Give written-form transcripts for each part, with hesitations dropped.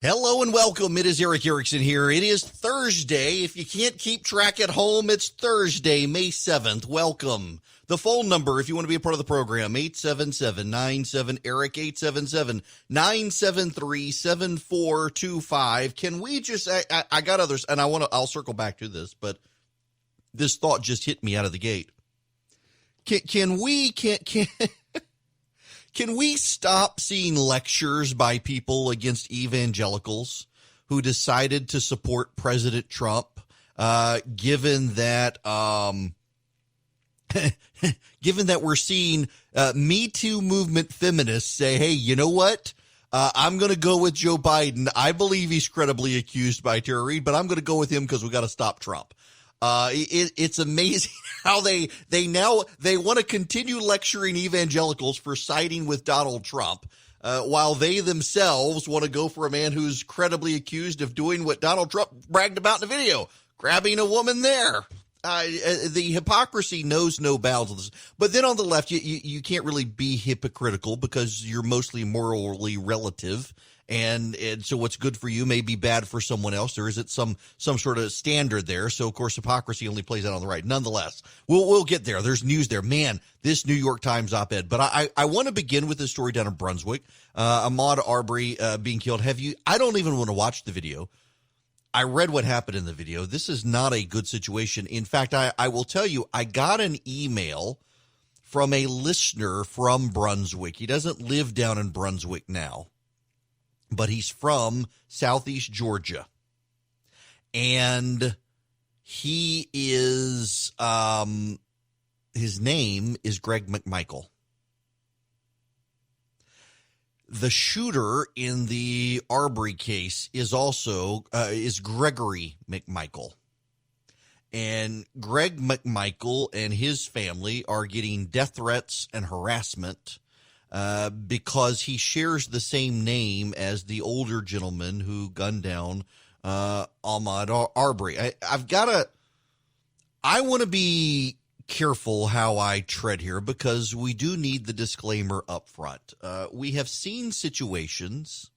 Hello and welcome. It is Eric Erickson here. It is Thursday. If you can't keep track at home, it's Thursday, May 7th. Welcome. The phone number, if you want to be a part of the program, 877-97-ERIC, 877-973-7425. Can we just, I got others, and I'll circle back to this, but this thought just hit me out of the gate. Can we stop seeing lectures by people against evangelicals who decided to support President Trump, given that we're seeing Me Too movement feminists say, hey, you know what? I'm going to go with Joe Biden. I believe he's credibly accused by Tara Reade, but I'm going to go with him because we got to stop Trump. It's amazing how they want to continue lecturing evangelicals for siding with Donald Trump, while they themselves want to go for a man who's credibly accused of doing what Donald Trump bragged about in the video, grabbing a woman there. The hypocrisy knows no bounds. But then on the left, you can't really be hypocritical because you're mostly morally relative. And so what's good for you may be bad for someone else. There isn't some sort of standard there. So, of course, hypocrisy only plays out on the right. Nonetheless, we'll get there. There's news there. Man, this New York Times op-ed. But I want to begin with this story down in Brunswick. Ahmaud Arbery being killed. I don't even want to watch the video. I read what happened in the video. This is not a good situation. In fact, I will tell you, I got an email from a listener from Brunswick. He doesn't live down in Brunswick now, but he's from Southeast Georgia. And he is, his name is Greg McMichael. The shooter in the Arbery case is also, is Gregory McMichael. And Greg McMichael and his family are getting death threats and harassment because he shares the same name as the older gentleman who gunned down Ahmaud Arbery. I want to be careful how I tread here because we do need the disclaimer up front. We have seen situations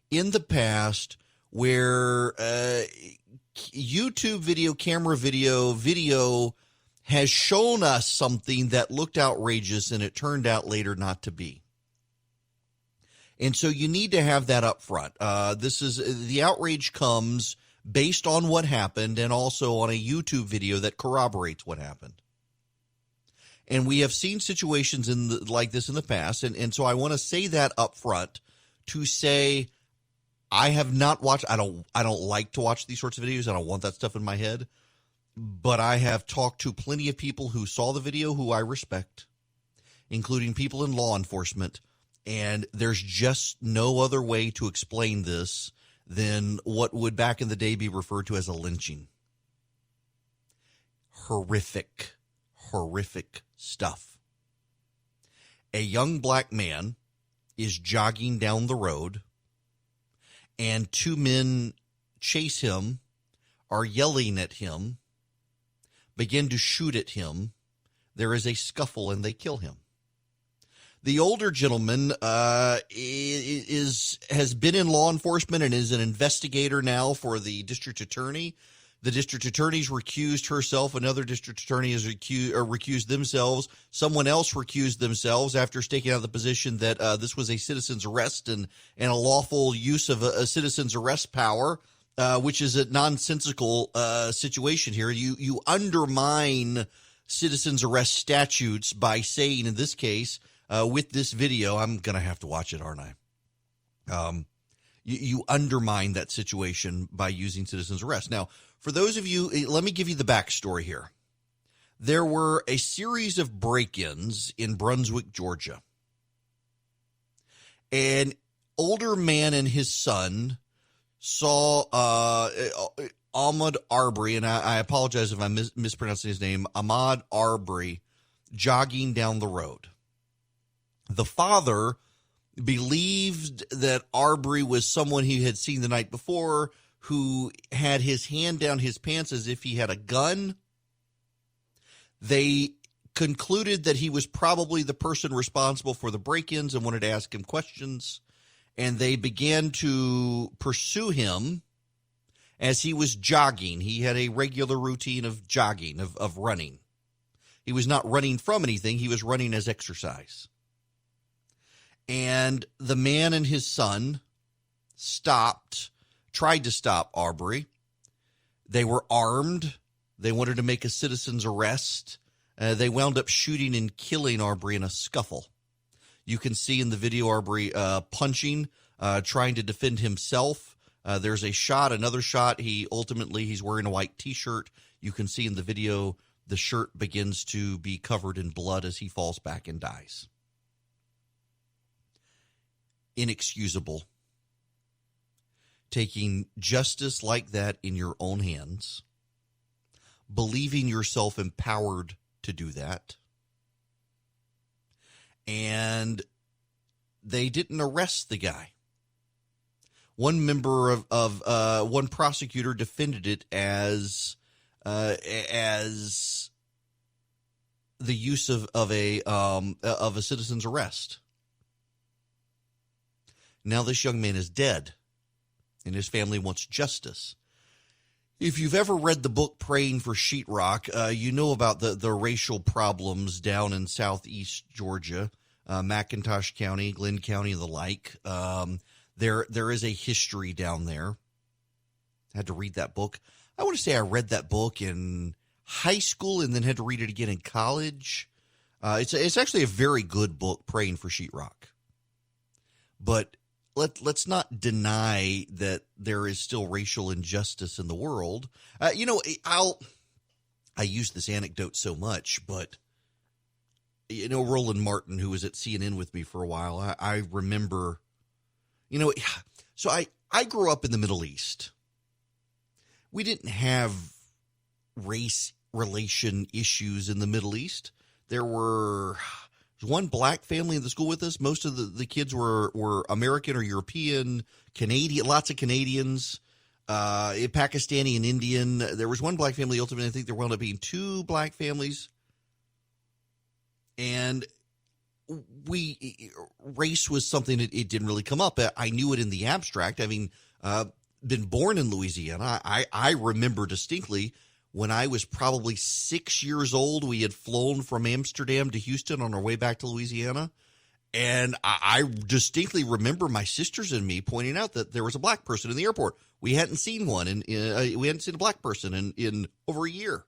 in the past where YouTube video, camera video has shown us something that looked outrageous and it turned out later not to be. And so you need to have that up front. The outrage comes based on what happened and also on a YouTube video that corroborates what happened. And we have seen situations like this in the past. And so I want to say that up front to say I have not watched, I don't like to watch these sorts of videos. I don't want that stuff in my head. But I have talked to plenty of people who saw the video who I respect, including people in law enforcement. And there's just no other way to explain this than what would back in the day be referred to as a lynching. Horrific stuff. A young black man is jogging down the road, and two men chase him, are yelling at him, begin to shoot at him. There is a scuffle, and they kill him. The older gentleman has been in law enforcement and is an investigator now for the district attorney. The district attorney's recused herself. Another district attorney has recused themselves. Someone else recused themselves after staking out the position that this was a citizen's arrest and a lawful use of a citizen's arrest power, which is a nonsensical situation here. You undermine citizen's arrest statutes by saying, in this case, with this video, I'm going to have to watch it, aren't I? You undermine that situation by using citizen's arrest. Now, for those of you, let me give you the backstory here. There were a series of break-ins in Brunswick, Georgia. An older man and his son saw Ahmaud Arbery, and I apologize if I'm mispronouncing his name, Ahmaud Arbery, jogging down the road. The father believed that Arbery was someone he had seen the night before who had his hand down his pants as if he had a gun. They concluded that he was probably the person responsible for the break-ins and wanted to ask him questions. and they began to pursue him as he was jogging. He had a regular routine of jogging, of running. He was not running from anything. He was running as exercise. And the man and his son tried to stop Arbery. They were armed. They wanted to make a citizen's arrest. They wound up shooting and killing Arbery in a scuffle. You can see in the video Arbery punching, trying to defend himself. There's a shot, another shot. He's wearing a white T-shirt. You can see in the video the shirt begins to be covered in blood as he falls back and dies. Inexcusable. Taking justice like that in your own hands, believing yourself empowered to do that, and they didn't arrest the guy. One member of one prosecutor defended it as the use of a citizen's arrest. Now this young man is dead, and his family wants justice. If you've ever read the book Praying for Sheetrock, you know about the racial problems down in southeast Georgia, McIntosh County, Glenn County, and the like. There is a history down there. I had to read that book. I want to say I read that book in high school and then had to read it again in college. It's actually a very good book, Praying for Sheetrock. But let's not deny that there is still racial injustice in the world. I use this anecdote so much, but Roland Martin, who was at CNN with me for a while, I remember, so I grew up in the Middle East. We didn't have race relation issues in the Middle East. There was one black family in the school with us. Most of the kids were American or European, Canadian, lots of Canadians, Pakistani and Indian. There was one black family. Ultimately, I think there wound up being two black families. And race was something that it didn't really come up. I knew it in the abstract. Having been born in Louisiana, I remember distinctly when I was probably 6 years old, we had flown from Amsterdam to Houston on our way back to Louisiana. And I distinctly remember my sisters and me pointing out that there was a black person in the airport. We hadn't seen one, and we hadn't seen a black person in over a year.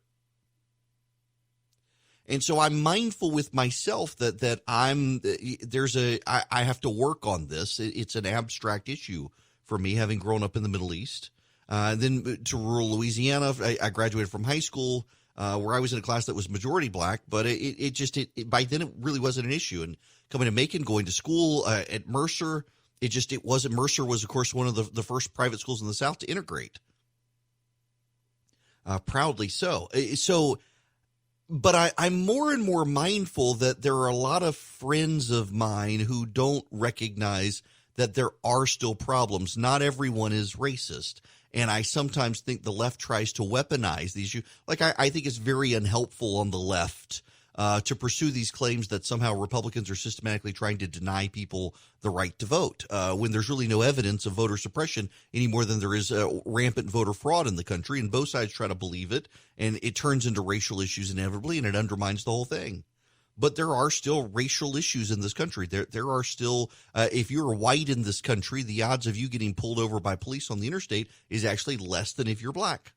And so I'm mindful with myself that I have to work on this. It's an abstract issue for me, having grown up in the Middle East. Then to rural Louisiana, I graduated from high school where I was in a class that was majority black, but it by then it really wasn't an issue. And coming to Macon, going to school at Mercer, it wasn't. Mercer was, of course, one of the first private schools in the South to integrate. Proudly so. But I'm more and more mindful that there are a lot of friends of mine who don't recognize that there are still problems. Not everyone is racist. And I sometimes think the left tries to weaponize these issues. Like, I think it's very unhelpful on the left to pursue these claims that somehow Republicans are systematically trying to deny people the right to vote when there's really no evidence of voter suppression any more than there is rampant voter fraud in the country. And both sides try to believe it, and it turns into racial issues inevitably, and it undermines the whole thing. But there are still racial issues in this country. There are still, if you're white in this country, the odds of you getting pulled over by police on the interstate is actually less than if you're black,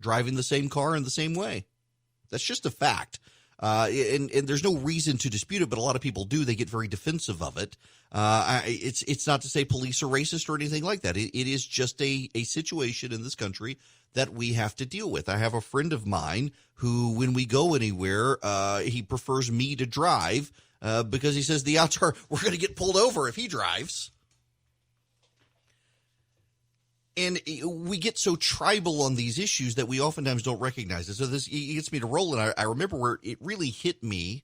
driving the same car in the same way. That's just a fact. And there's no reason to dispute it, but a lot of people do. They get very defensive of it. It's not to say police are racist or anything like that. It is just a situation in this country that we have to deal with. I have a friend of mine who, when we go anywhere, he prefers me to drive because he says the odds are we're going to get pulled over if he drives. And we get so tribal on these issues that we oftentimes don't recognize it. So this gets me to roll, and I remember where it really hit me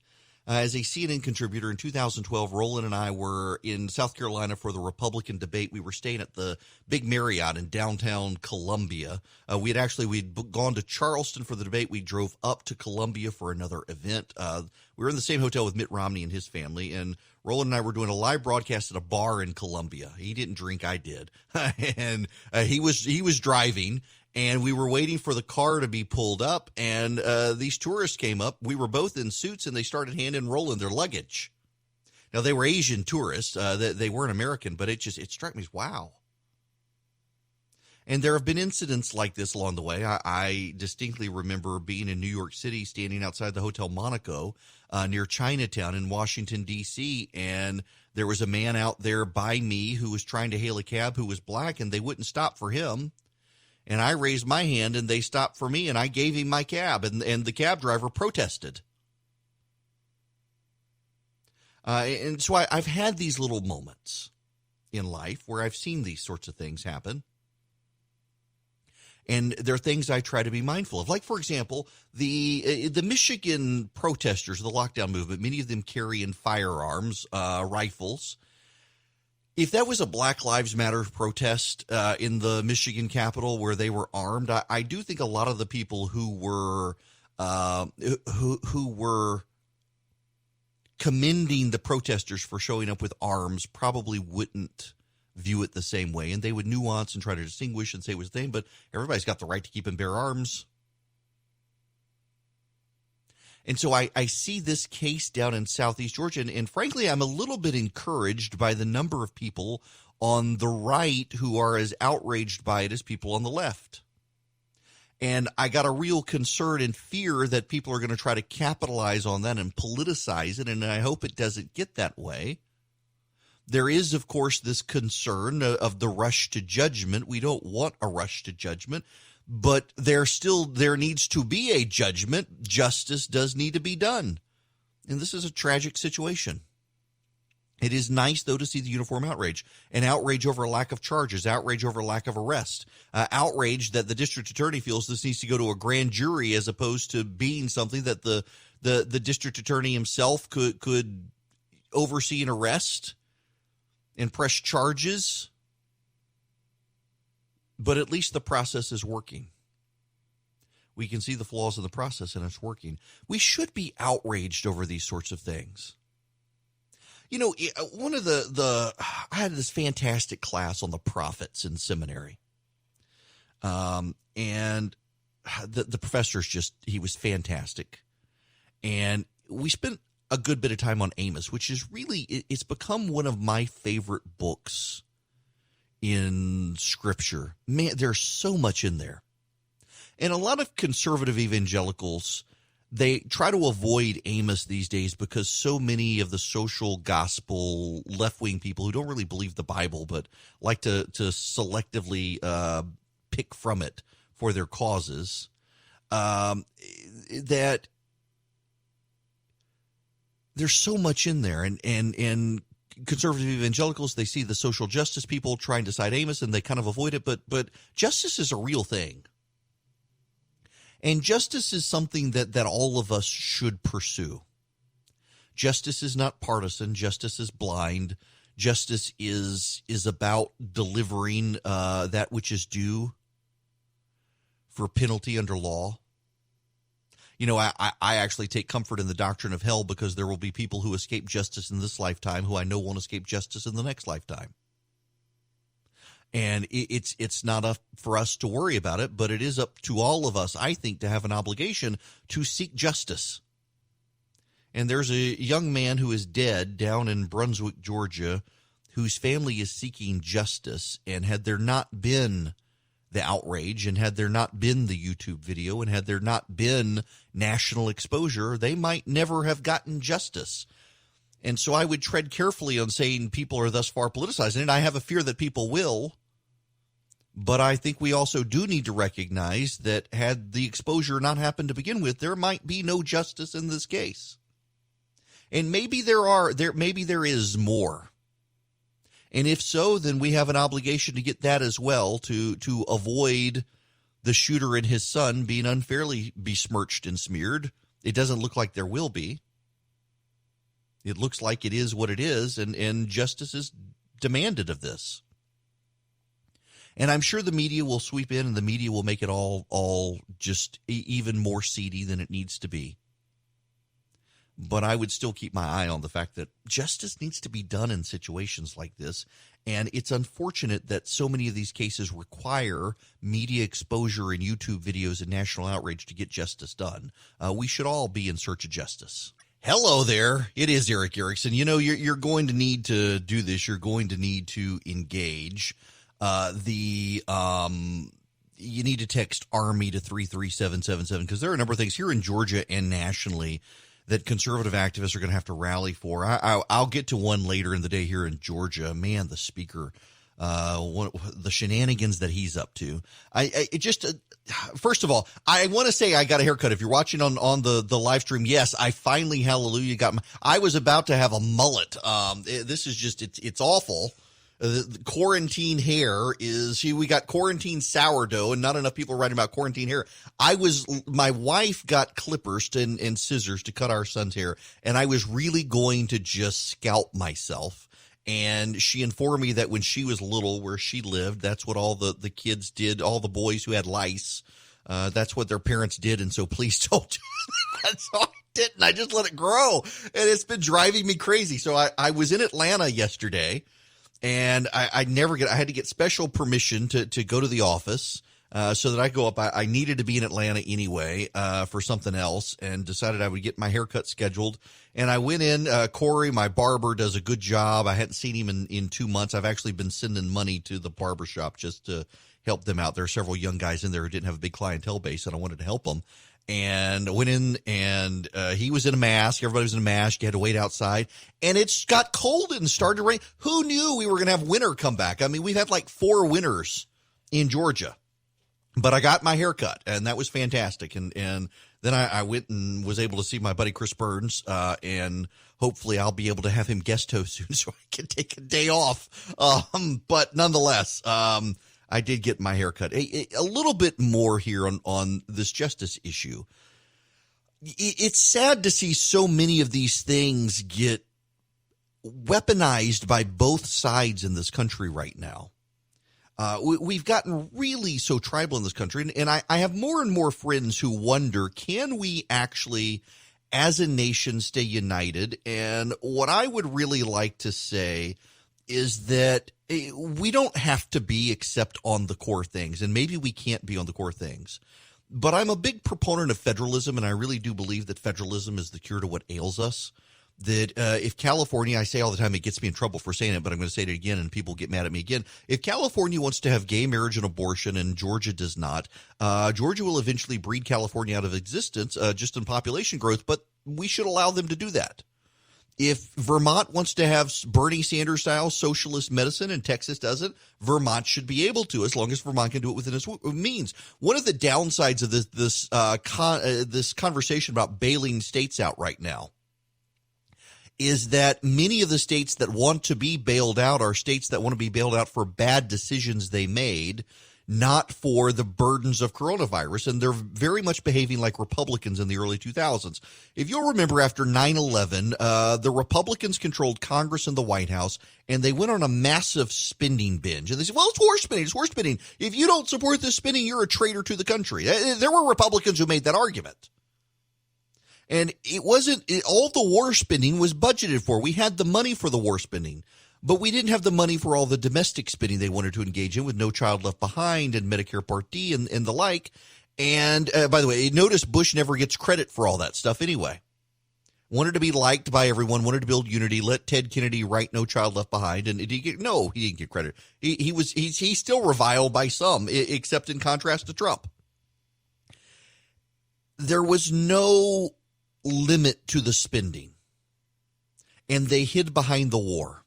As a CNN contributor in 2012, Roland and I were in South Carolina for the Republican debate. We were staying at the big Marriott in downtown Columbia. We'd gone to Charleston for the debate. We drove up to Columbia for another event. We were in the same hotel with Mitt Romney and his family, and Roland and I were doing a live broadcast at a bar in Columbia. He didn't drink, I did. And he was driving. And we were waiting for the car to be pulled up, and these tourists came up. We were both in suits, and they started handing Roland their luggage. Now, they were Asian tourists. They weren't American, but it struck me as, wow. And there have been incidents like this along the way. I distinctly remember being in New York City, standing outside the Hotel Monaco near Chinatown in Washington, D.C., and there was a man out there by me who was trying to hail a cab who was black, and they wouldn't stop for him. And I raised my hand, and they stopped for me, and I gave him my cab, and the cab driver protested. And so I've had these little moments in life where I've seen these sorts of things happen. And there are things I try to be mindful of. Like, for example, the Michigan protesters, the lockdown movement, many of them carrying firearms, rifles. If that was a Black Lives Matter protest in the Michigan Capitol where they were armed, I do think a lot of the people who were commending the protesters for showing up with arms probably wouldn't view it the same way, and they would nuance and try to distinguish and say it was the same. But everybody's got the right to keep and bear arms. And so I see this case down in Southeast Georgia, and frankly, I'm a little bit encouraged by the number of people on the right who are as outraged by it as people on the left. And I got a real concern and fear that people are going to try to capitalize on that and politicize it, and I hope it doesn't get that way. There is, of course, this concern of the rush to judgment. We don't want a rush to judgment. But there needs to be a judgment. Justice does need to be done. And this is a tragic situation. It is nice, though, to see the uniform outrage. An outrage over a lack of charges, outrage over lack of arrest, outrage that the district attorney feels this needs to go to a grand jury as opposed to being something that the district attorney himself could oversee an arrest and press charges. But at least the process is working. We can see the flaws in the process, and it's working. We should be outraged over these sorts of things. You know, one of I had this fantastic class on the prophets in seminary. And the professor's he was fantastic. And we spent a good bit of time on Amos, which is really, it's become one of my favorite books in Scripture. Man, there's so much in there. And a lot of conservative evangelicals, they try to avoid Amos these days because so many of the social gospel left-wing people who don't really believe the Bible but like to selectively pick from it for their causes, that there's so much in there. And conservative evangelicals, they see the social justice people trying to cite Amos, and they kind of avoid it. But justice is a real thing. And justice is something that all of us should pursue. Justice is not partisan. Justice is blind. Justice is about delivering that which is due for penalty under law. You know, I actually take comfort in the doctrine of hell because there will be people who escape justice in this lifetime who I know won't escape justice in the next lifetime. And it's not up for us to worry about it, but it is up to all of us, I think, to have an obligation to seek justice. And there's a young man who is dead down in Brunswick, Georgia, whose family is seeking justice. And had there not been the outrage, and had there not been the YouTube video, and had there not been national exposure, they might never have gotten justice. And so I would tread carefully on saying people are thus far politicizing it. I have a fear that people will, but I think we also do need to recognize that had the exposure not happened to begin with, there might be no justice in this case. And maybe there is more. And if so, then we have an obligation to get that as well, to avoid the shooter and his son being unfairly besmirched and smeared. It doesn't look like there will be. It looks like it is what it is, and justice is demanded of this. And I'm sure the media will sweep in, and the media will make it all just even more seedy than it needs to be. But I would still keep my eye on the fact that justice needs to be done in situations like this. And it's unfortunate that so many of these cases require media exposure and YouTube videos and national outrage to get justice done. We should all be in search of justice. Hello there. It is Eric Erickson. You know, you're going to need to do this. You're going to need to engage. You need to text Army to 33777 because there are a number of things here in Georgia and nationally that conservative activists are going to have to rally for. I'll get to one later in the day here in Georgia. Man, the speaker, the shenanigans that he's up to. First of all, I want to say I got a haircut. If you're watching on the live stream, yes, I finally, hallelujah, I was about to have a mullet. This is just, it's awful. The quarantine hair we got quarantine sourdough, and not enough people writing about quarantine hair. My wife got clippers and scissors to cut our son's hair, and I was really going to just scalp myself. And she informed me that when she was little, where she lived, that's what all the kids did, all the boys who had lice. That's what their parents did, and so please don't do that. So I didn't. I just let it grow, and it's been driving me crazy. So I was in Atlanta yesterday. And I had to get special permission to go to the office so that I go up. I needed to be in Atlanta anyway for something else, and decided I would get my haircut scheduled. And I went in. Corey, my barber, does a good job. I hadn't seen him in 2 months. I've actually been sending money to the barbershop just to help them out. There are several young guys in there who didn't have a big clientele base, and I wanted to help them. And I went in, and he was in a mask. Everybody was in a mask. You had to wait outside. And it's got cold and started to rain. Who knew we were going to have winter come back? I mean, we've had like 4 winters in Georgia. But I got my hair cut, and that was fantastic. And then I went and was able to see my buddy Chris Burns, and hopefully I'll be able to have him guest host soon so I can take a day off. But nonetheless, I did get my hair cut. A little bit more here on this justice issue. It's sad to see so many of these things get weaponized by both sides in this country right now. We've gotten really so tribal in this country, and I have more and more friends who wonder, can we actually, as a nation, stay united? And what I would really like to say is that we don't have to be except on the core things, and maybe we can't be on the core things. But I'm a big proponent of federalism, and I really do believe that federalism is the cure to what ails us. That if California, I say all the time, it gets me in trouble for saying it, but I'm going to say it again, and people get mad at me again. If California wants to have gay marriage and abortion, and Georgia does not, Georgia will eventually breed California out of existence just in population growth, but we should allow them to do that. If Vermont wants to have Bernie Sanders-style socialist medicine and Texas doesn't, Vermont should be able to, as long as Vermont can do it within its means. One of the downsides of this conversation about bailing states out right now is that many of the states that want to be bailed out are states that want to be bailed out for bad decisions they made, not for the burdens of coronavirus, and they're very much behaving like Republicans in the early 2000s. If you'll remember, after 9/11, the Republicans controlled Congress and the White House, and they went on a massive spending binge. And they said, well, it's war spending. It's war spending. If you don't support this spending, you're a traitor to the country. There were Republicans who made that argument. And all the war spending was budgeted for. We had the money for the war spending, but we didn't have the money for all the domestic spending they wanted to engage in with No Child Left Behind and Medicare Part D and the like. And by the way, notice Bush never gets credit for all that stuff anyway. Wanted to be liked by everyone, wanted to build unity, let Ted Kennedy write No Child Left Behind, and he didn't get credit. He's still reviled by some, except in contrast to Trump. There was no limit to the spending, and they hid behind the war.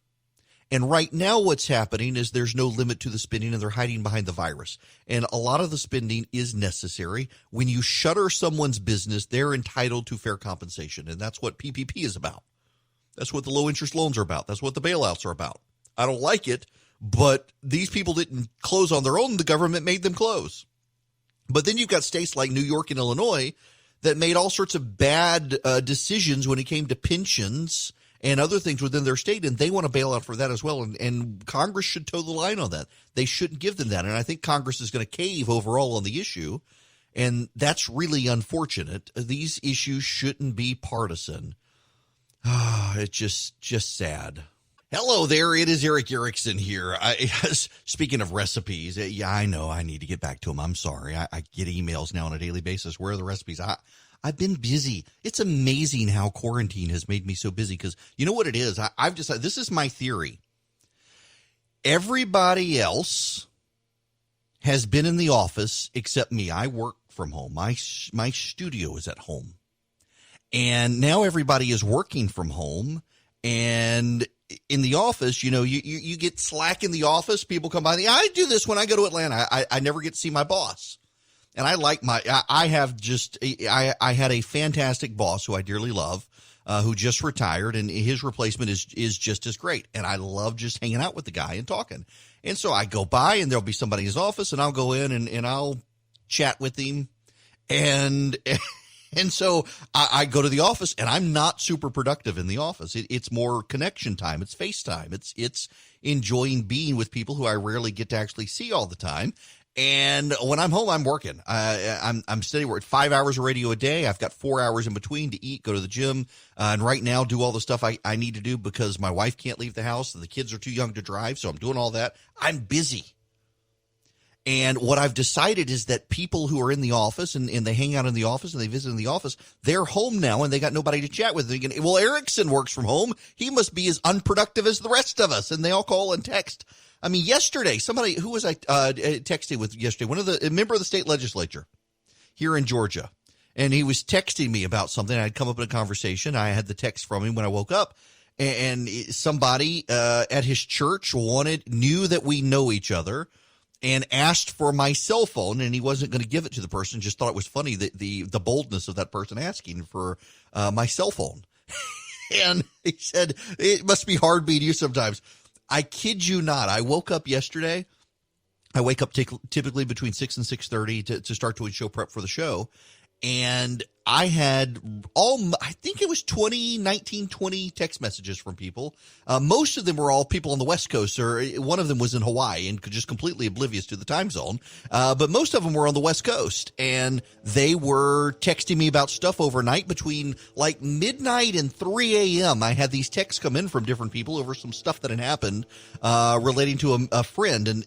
And right now what's happening is there's no limit to the spending, and they're hiding behind the virus. And a lot of the spending is necessary. When you shutter someone's business, they're entitled to fair compensation, and that's what PPP is about. That's what the low-interest loans are about. That's what the bailouts are about. I don't like it, but these people didn't close on their own. The government made them close. But then you've got states like New York and Illinois that made all sorts of bad decisions when it came to pensions and other things within their state, and they want to bail out for that as well. And Congress should toe the line on that. They shouldn't give them that. And I think Congress is going to cave overall on the issue, and that's really unfortunate. These issues shouldn't be partisan. It's just sad. Hello there, it is Eric Erickson here. Speaking of recipes, yeah, I know I need to get back to them. I'm sorry. I get emails now on a daily basis. Where are the recipes? I've been busy. It's amazing how quarantine has made me so busy because you know what it is? I've decided, this is my theory. Everybody else has been in the office except me. I work from home. My studio is at home. And now everybody is working from home, and in the office, you get slack in the office. People come by. I do this when I go to Atlanta. I never get to see my boss. And I like I had a fantastic boss who I dearly love, who just retired, and his replacement is just as great. And I love just hanging out with the guy and talking. And so I go by, and there'll be somebody in his office, and I'll go in and I'll chat with him. And so I go to the office, and I'm not super productive in the office. It's more connection time. It's FaceTime. It's enjoying being with people who I rarely get to actually see all the time. And when I'm home, I'm working. I'm steady work. 5 hours of radio a day. I've got 4 hours in between to eat, go to the gym, and right now do all the stuff I need to do because my wife can't leave the house. And the kids are too young to drive, so I'm doing all that. I'm busy. And what I've decided is that people who are in the office and they hang out in the office and they visit in the office, they're home now and they got nobody to chat with. Well, Erickson works from home. He must be as unproductive as the rest of us. And they all call and text. I mean, yesterday, somebody, who was I texting with yesterday? A member of the state legislature here in Georgia. And he was texting me about something. I'd come up in a conversation. I had the text from him when I woke up. And somebody at his church knew that we know each other, and asked for my cell phone, and he wasn't going to give it to the person. Just thought it was funny, the boldness of that person asking for my cell phone. And he said, it must be hard being you sometimes. I kid you not. I woke up yesterday. I wake up typically between 6 and 6:30 to start doing show prep for the show. And I had I think it was 20 text messages from people. Most of them were all people on the West Coast, or one of them was in Hawaii and just completely oblivious to the time zone. But most of them were on the West Coast, and they were texting me about stuff overnight between like midnight and 3 a.m. I had these texts come in from different people over some stuff that had happened relating to a friend, and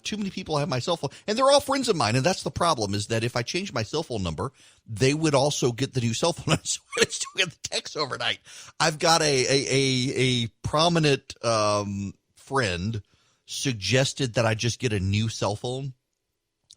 too many people have my cell phone, and they're all friends of mine. And that's the problem, is that if I change my cell phone number, they would also get the new cell phone. So I would still get the text overnight. I've got a prominent friend suggested that I just get a new cell phone.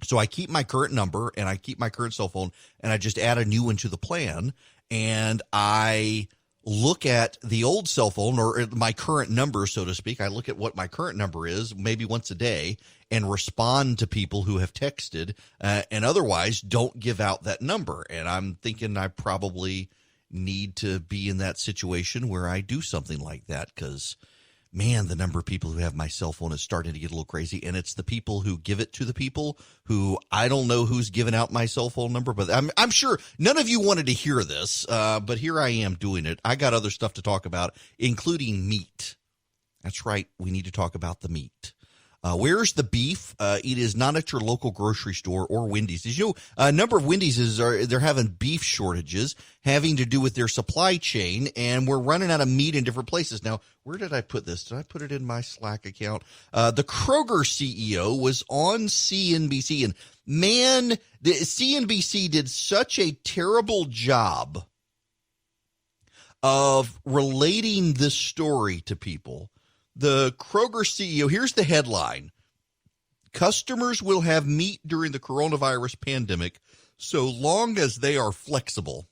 So I keep my current number and I keep my current cell phone, and I just add a new one to the plan. And I look at the old cell phone, or my current number, so to speak. I look at what my current number is maybe once a day and respond to people who have texted, and otherwise don't give out that number. And I'm thinking I probably need to be in that situation where I do something like that, because man, the number of people who have my cell phone is starting to get a little crazy. And it's the people who give it to the people who, I don't know who's giving out my cell phone number, but I'm sure none of you wanted to hear this, but here I am doing it. I got other stuff to talk about, including meat. That's right. We need to talk about the meat. Where's the beef? It is not at your local grocery store or Wendy's. Did you know a number of Wendy's they're having beef shortages having to do with their supply chain, and we're running out of meat in different places. Now, where did I put this? Did I put it in my Slack account? The Kroger CEO was on CNBC, and man, the CNBC did such a terrible job of relating this story to people. The Kroger CEO, here's the headline: customers will have meat during the coronavirus pandemic so long as they are flexible.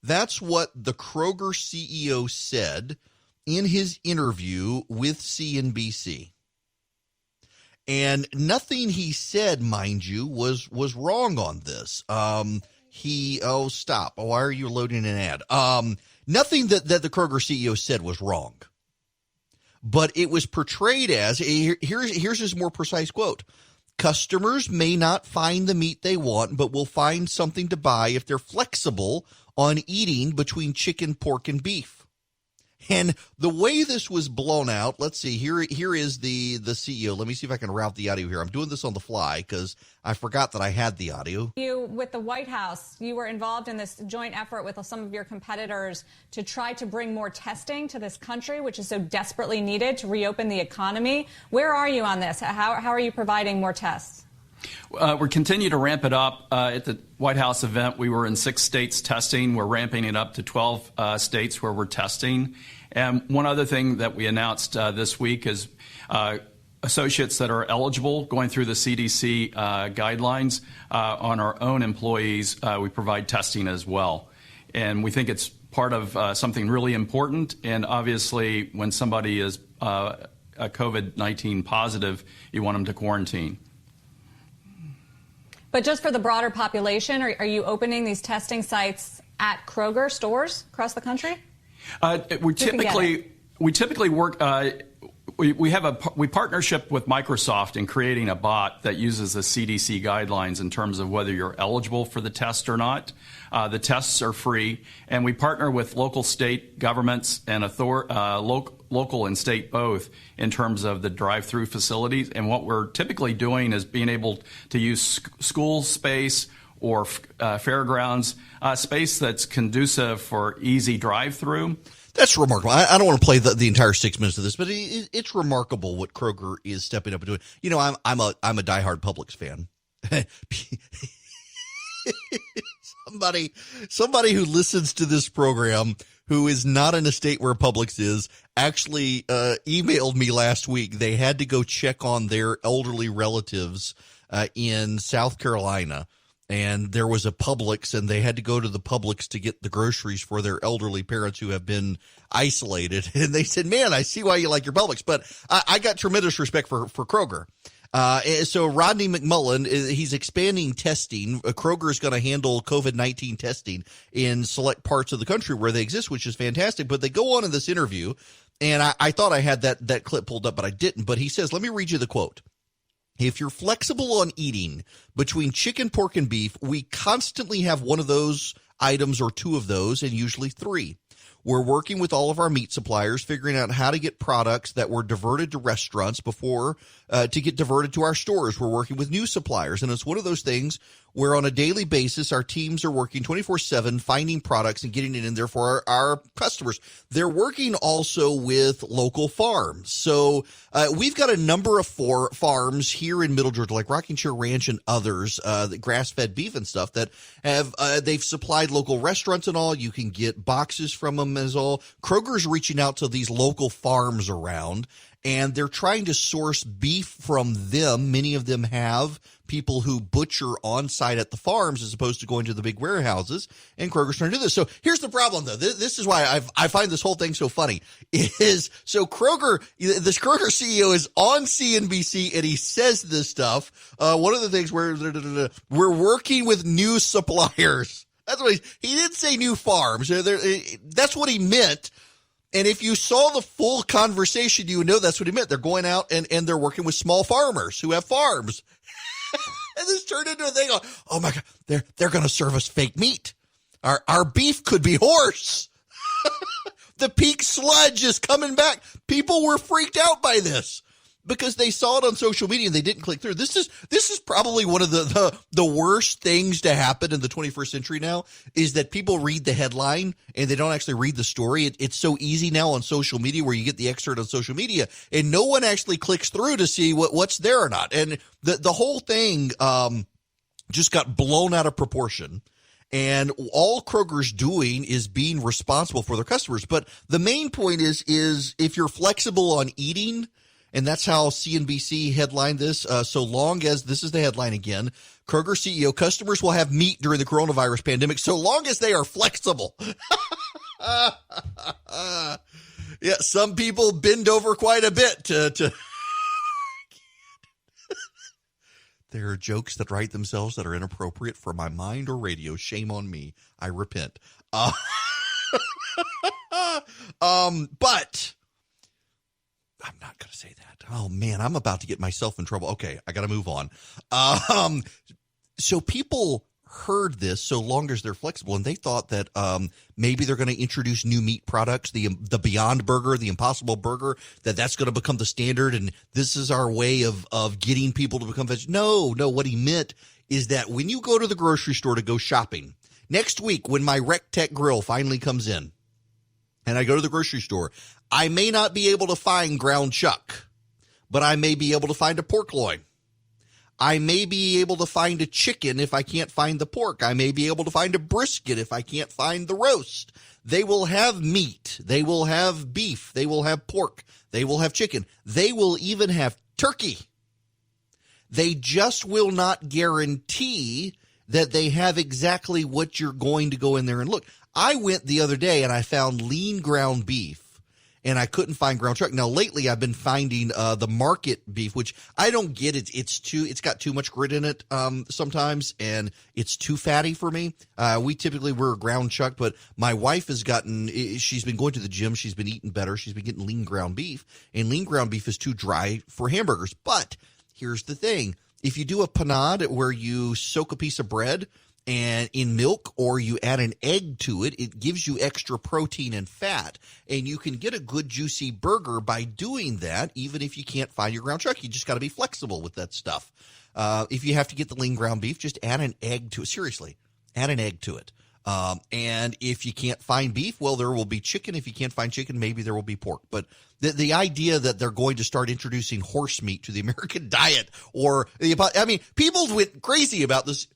That's what the Kroger CEO said in his interview with CNBC. And nothing he said, mind you, was wrong on this. Stop. Why are you loading an ad? Nothing that the Kroger CEO said was wrong. But it was portrayed as, here's his more precise quote: customers may not find the meat they want, but will find something to buy if they're flexible on eating between chicken, pork, and beef. And the way this was blown out, let's see, here is the CEO. Let me see if I can route the audio here. I'm doing this on the fly because I forgot that I had the audio. You, with the White House, you were involved in this joint effort with some of your competitors to try to bring more testing to this country, which is so desperately needed to reopen the economy. Where are you on this? How are you providing more tests? We continue to ramp it up. At the White House event, we were in 6 states testing. We're ramping it up to 12 states where we're testing. And one other thing that we announced this week is associates that are eligible going through the CDC guidelines on our own employees, we provide testing as well. And we think it's part of something really important. And obviously, when somebody is a COVID-19 positive, you want them to quarantine. But just for the broader population, are you opening these testing sites at Kroger stores across the country? We typically work. We partnership with Microsoft in creating a bot that uses the CDC guidelines in terms of whether you're eligible for the test or not. The tests are free, and we partner with local state governments and local and state both in terms of the drive-through facilities. And what we're typically doing is being able to use school space or fairgrounds space that's conducive for easy drive-through. That's remarkable. I don't want to play the entire 6 minutes of this, but it's remarkable what Kroger is stepping up and doing. You know, I'm a diehard Publix fan. Somebody who listens to this program who is not in a state where Publix is actually emailed me last week. They had to go check on their elderly relatives in South Carolina. And there was a Publix, and they had to go to the Publix to get the groceries for their elderly parents who have been isolated. And they said, man, I see why you like your Publix. But I got tremendous respect for Kroger. So Rodney McMullen, he's expanding testing. Kroger is going to handle COVID-19 testing in select parts of the country where they exist, which is fantastic. But they go on in this interview, and I thought I had that clip pulled up, but I didn't. But he says, let me read you the quote. If you're flexible on eating between chicken, pork, and beef, we constantly have one of those items or two of those, and usually 3. We're working with all of our meat suppliers, figuring out how to get products that were diverted to restaurants before to get diverted to our stores. We're working with new suppliers, and it's one of those things where on a daily basis, our teams are working 24/7, finding products and getting it in there for our customers. They're working also with local farms. So we've got a number of farms here in Middle Georgia, like Rocking Chair Ranch and others, the grass-fed beef and stuff that have they've supplied local restaurants and all. You can get boxes from them as all. Kroger's reaching out to these local farms around, and they're trying to source beef from them. Many of them have people who butcher on site at the farms as opposed to going to the big warehouses, and Kroger's trying to do this. So here's the problem, though. This is why I find this whole thing so funny. So Kroger, this Kroger CEO is on CNBC, and he says this stuff. One of the things where we're working with new suppliers. That's what he didn't say new farms. That's what he meant. And if you saw the full conversation, you would know that's what he meant. They're going out and they're working with small farmers who have farms. And this turned into a thing. Oh my God, they're going to serve us fake meat. Our beef could be horse. The peak sludge is coming back. People were freaked out by this because they saw it on social media and they didn't click through. This is probably one of the worst things to happen in the 21st century now is that people read the headline and they don't actually read the story. It's so easy now on social media where you get the excerpt on social media and no one actually clicks through to see what's there or not. And the whole thing just got blown out of proportion. And all Kroger's doing is being responsible for their customers. But the main point is if you're flexible on eating, and that's how CNBC headlined this. So long as, this is the headline again, Kroger CEO, customers will have meat during the coronavirus pandemic so long as they are flexible. Yeah, some people bend over quite a bit to There are jokes that write themselves that are inappropriate for my mind or radio. Shame on me. I repent. But I'm not going to say that. Oh, man, I'm about to get myself in trouble. Okay, I got to move on. So people heard this so long as they're flexible, and they thought that maybe they're going to introduce new meat products, the Beyond Burger, the Impossible Burger, that's going to become the standard, and this is our way of getting people to become vegetarian. No, what he meant is that when you go to the grocery store to go shopping, next week when my RecTech grill finally comes in, and I go to the grocery store, I may not be able to find ground chuck, but I may be able to find a pork loin. I may be able to find a chicken if I can't find the pork. I may be able to find a brisket if I can't find the roast. They will have meat. They will have beef. They will have pork. They will have chicken. They will even have turkey. They just will not guarantee that they have exactly what you're going to go in there and look. I went the other day and I found lean ground beef, and I couldn't find ground chuck. Now, lately I've been finding the market beef, which I don't get. It's got too much grit in it sometimes, and it's too fatty for me. We're ground chuck, but my wife she's been going to the gym. She's been eating better. She's been getting lean ground beef, and lean ground beef is too dry for hamburgers. But here's the thing. If you do a panade where you soak a piece of bread and in milk, or you add an egg to it, it gives you extra protein and fat, and you can get a good juicy burger by doing that, even if you can't find your ground chuck. You just got to be flexible with that stuff. If you have to get the lean ground beef, just add an egg to it. Seriously, add an egg to it. And if you can't find beef, well, there will be chicken. If you can't find chicken, maybe there will be pork. But the idea that they're going to start introducing horse meat to the American diet, people went crazy about this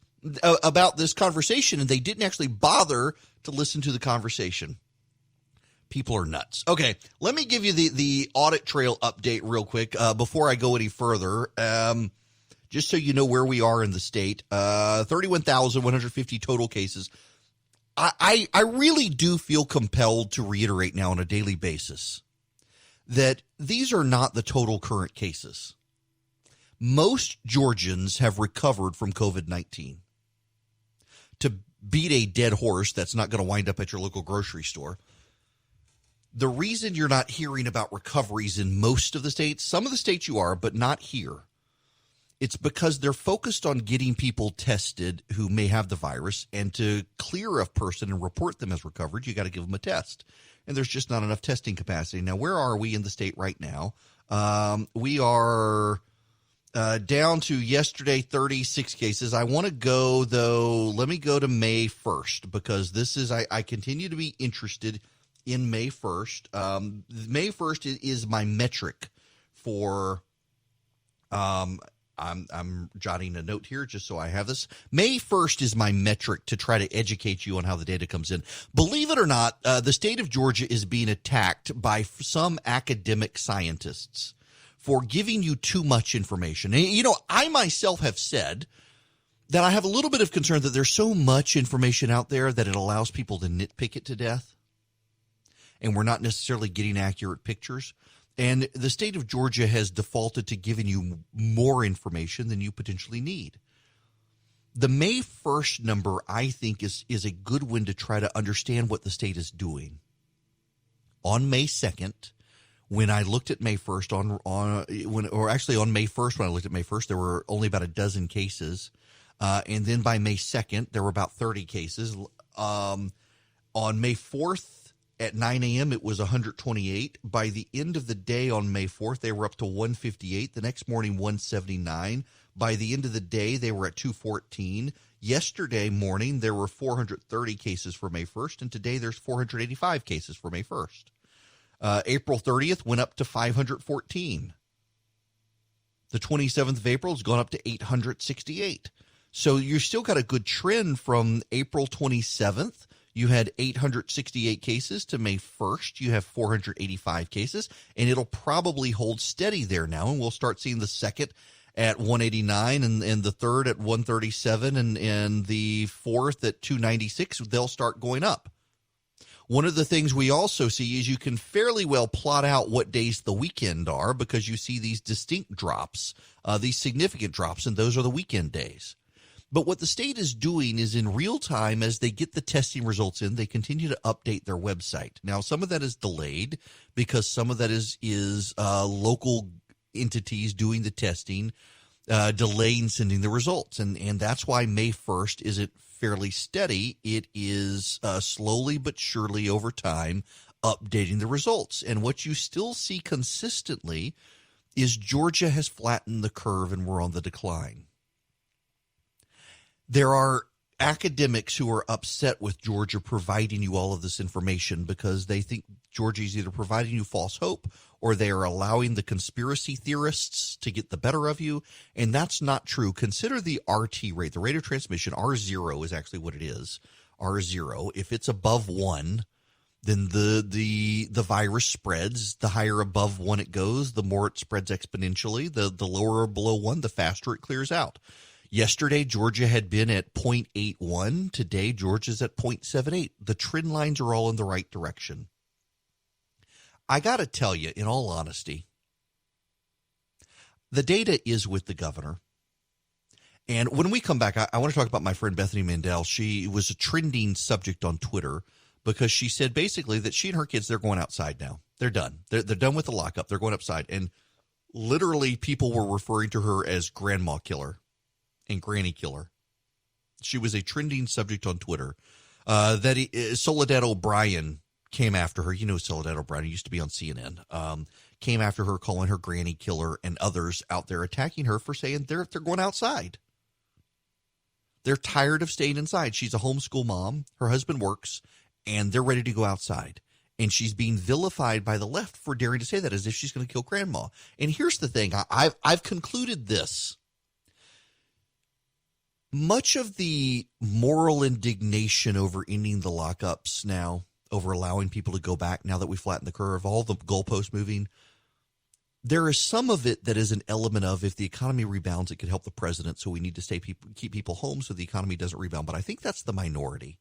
conversation, and they didn't actually bother to listen to the conversation. People are nuts. Okay, let me give you the audit trail update real quick before I go any further. Just so you know where we are in the state, 31,150 total cases. I really do feel compelled to reiterate now on a daily basis that these are not the total current cases. Most Georgians have recovered from COVID-19. To beat a dead horse that's not going to wind up at your local grocery store, the reason you're not hearing about recoveries in most of the states, some of the states you are, but not here, it's because they're focused on getting people tested who may have the virus, and to clear a person and report them as recovered, you got to give them a test. And there's just not enough testing capacity. Now, where are we in the state right now? We are down to yesterday, 36 cases. I want to go, though, let me go to May 1st, because this is, I continue to be interested in May 1st. May 1st is my metric for, I'm jotting a note here just so I have this. May 1st is my metric to try to educate you on how the data comes in. Believe it or not, the state of Georgia is being attacked by some academic scientists for giving you too much information. And, I myself have said that I have a little bit of concern that there's so much information out there that it allows people to nitpick it to death, and we're not necessarily getting accurate pictures. And the state of Georgia has defaulted to giving you more information than you potentially need. The May 1st number, I think, is a good one to try to understand what the state is doing. On May 2nd, when I looked at May 1st, on May 1st, when I looked at May 1st, there were only about a dozen cases. And then by May 2nd, there were about 30 cases. On May 4th, at 9 a.m., it was 128. By the end of the day on May 4th, they were up to 158. The next morning, 179. By the end of the day, they were at 214. Yesterday morning, there were 430 cases for May 1st, and today there's 485 cases for May 1st. April 30th went up to 514. The 27th of April has gone up to 868. So you still got a good trend from April 27th. You had 868 cases to May 1st. You have 485 cases, and it'll probably hold steady there now. And we'll start seeing the second at 189 and the third at 137 and the fourth at 296. They'll start going up. One of the things we also see is you can fairly well plot out what days the weekend are, because you see these distinct drops, these significant drops, and those are the weekend days. But what the state is doing is in real time, as they get the testing results in, they continue to update their website. Now, some of that is delayed because some of that is local entities doing the testing. delay in sending the results. And that's why May 1st isn't fairly steady. It is slowly but surely over time updating the results. And what you still see consistently is Georgia has flattened the curve and we're on the decline. There are academics who are upset with Georgia providing you all of this information because they think Georgia is either providing you false hope or they are allowing the conspiracy theorists to get the better of you. And that's not true. Consider the RT rate, the rate of transmission. R0 is actually what it is. R0. If it's above 1, then the virus spreads. The higher above 1 it goes, the more it spreads exponentially. The lower or below 1, the faster it clears out. Yesterday, Georgia had been at 0.81. Today, Georgia's at 0.78. The trend lines are all in the right direction. I got to tell you, in all honesty, the data is with the governor. And when we come back, I want to talk about my friend Bethany Mandel. She was a trending subject on Twitter because she said basically that she and her kids, they're going outside now. They're done. They're done with the lockup. They're going outside. And literally people were referring to her as grandma killer and granny killer. She was a trending subject on Twitter. Soledad O'Brien came after her. You know, Soledad O'Brien used to be on CNN. Came after her, calling her granny killer, and others out there attacking her for saying they're going outside. They're tired of staying inside. She's a homeschool mom. Her husband works, and they're ready to go outside. And she's being vilified by the left for daring to say that as if she's going to kill grandma. And here's the thing. I've concluded this. Much of the moral indignation over ending the lockups now, over allowing people to go back now that we flattened the curve, all the goalposts moving, there is some of it that is an element of if the economy rebounds, it could help the president, so we need to keep people home so the economy doesn't rebound. But I think that's the minority.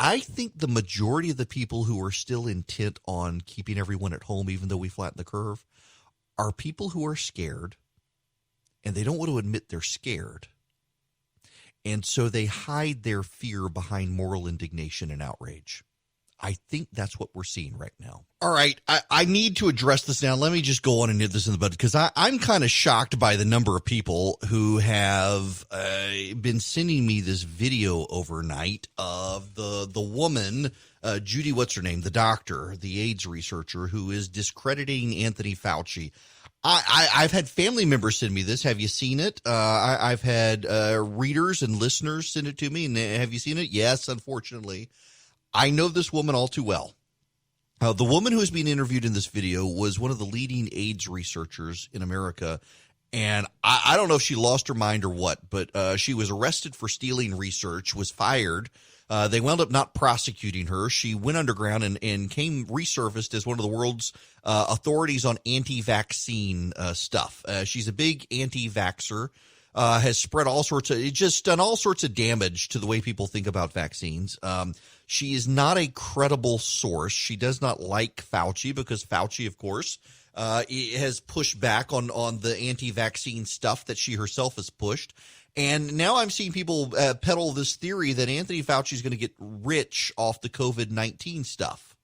I think the majority of the people who are still intent on keeping everyone at home, even though we flattened the curve, are people who are scared, and they don't want to admit they're scared. And so they hide their fear behind moral indignation and outrage. I think that's what we're seeing right now. All right, I need to address this now. Let me just go on and nip this in the bud because I'm kind of shocked by the number of people who have been sending me this video overnight of the woman, Judy, what's her name, the doctor, the AIDS researcher who is discrediting Anthony Fauci. I've had family members send me this. Have you seen it? I've had readers and listeners send it to me. And have you seen it? Yes, unfortunately. I know this woman all too well. The woman who is being interviewed in this video was one of the leading AIDS researchers in America. And I don't know if she lost her mind or what, but she was arrested for stealing research, was fired. They wound up not prosecuting her. She went underground and came resurfaced as one of the world's authorities on anti-vaccine stuff. She's a big anti-vaxxer, has spread just done all sorts of damage to the way people think about vaccines. She is not a credible source. She does not like Fauci because Fauci, of course, has pushed back on the anti-vaccine stuff that she herself has pushed. And now I'm seeing people peddle this theory that Anthony Fauci is going to get rich off the COVID-19 stuff.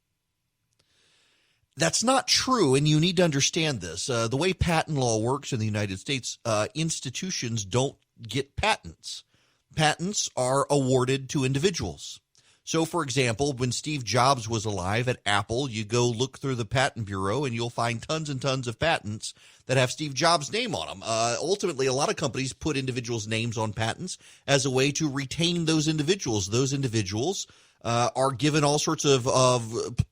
That's not true, and you need to understand this. The way patent law works in the United States, institutions don't get patents. Patents are awarded to individuals. So, for example, when Steve Jobs was alive at Apple, you go look through the patent bureau and you'll find tons and tons of patents that have Steve Jobs' name on them. Ultimately, a lot of companies put individuals' names on patents as a way to retain those individuals. Those individuals are given all sorts of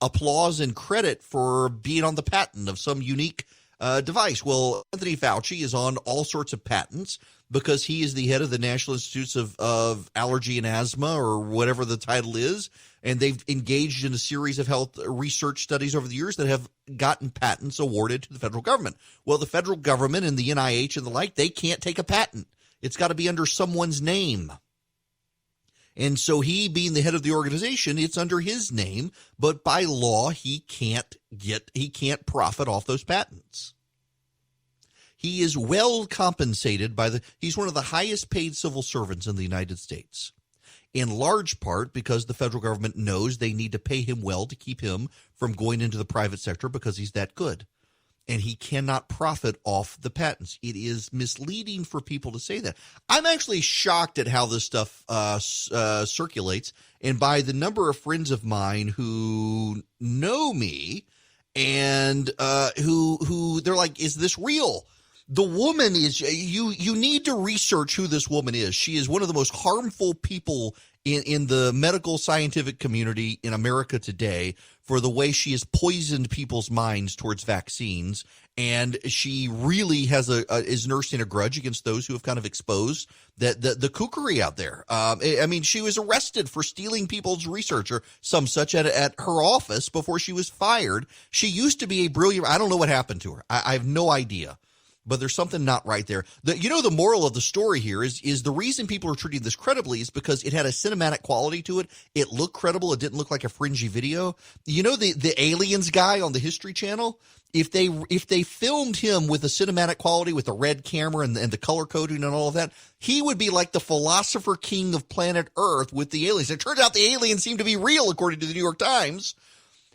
applause and credit for being on the patent of some unique device. Well, Anthony Fauci is on all sorts of patents because he is the head of the National Institutes of Allergy and Asthma, or whatever the title is, and they've engaged in a series of health research studies over the years that have gotten patents awarded to the federal government. Well, the federal government and the NIH and the like, they can't take a patent. It's got to be under someone's name. And so he, being the head of the organization, it's under his name, but by law, he can't profit off those patents. He is well compensated he's one of the highest paid civil servants in the United States, in large part because the federal government knows they need to pay him well to keep him from going into the private sector because he's that good. and he cannot profit off the patents. It is misleading for people to say that. I'm actually shocked at how this stuff circulates, and by the number of friends of mine who know me and who they're like, is this real? The woman is, you need to research who this woman is. She is one of the most harmful people in the medical scientific community in America today for the way she has poisoned people's minds towards vaccines. And she really is nursing a grudge against those who have kind of exposed the kookery out there. I mean, she was arrested for stealing people's research or some such at her office before she was fired. She used to be a brilliant, I don't know what happened to her. I have no idea. But there's something not right there. The moral of the story here is the reason people are treating this credibly is because it had a cinematic quality to it. It looked credible. It didn't look like a fringy video. You know, the aliens guy on the History Channel, if they filmed him with a cinematic quality with the red camera and the color coding and all of that, he would be like the philosopher king of planet Earth with the aliens. It turns out the aliens seem to be real, according to the New York Times.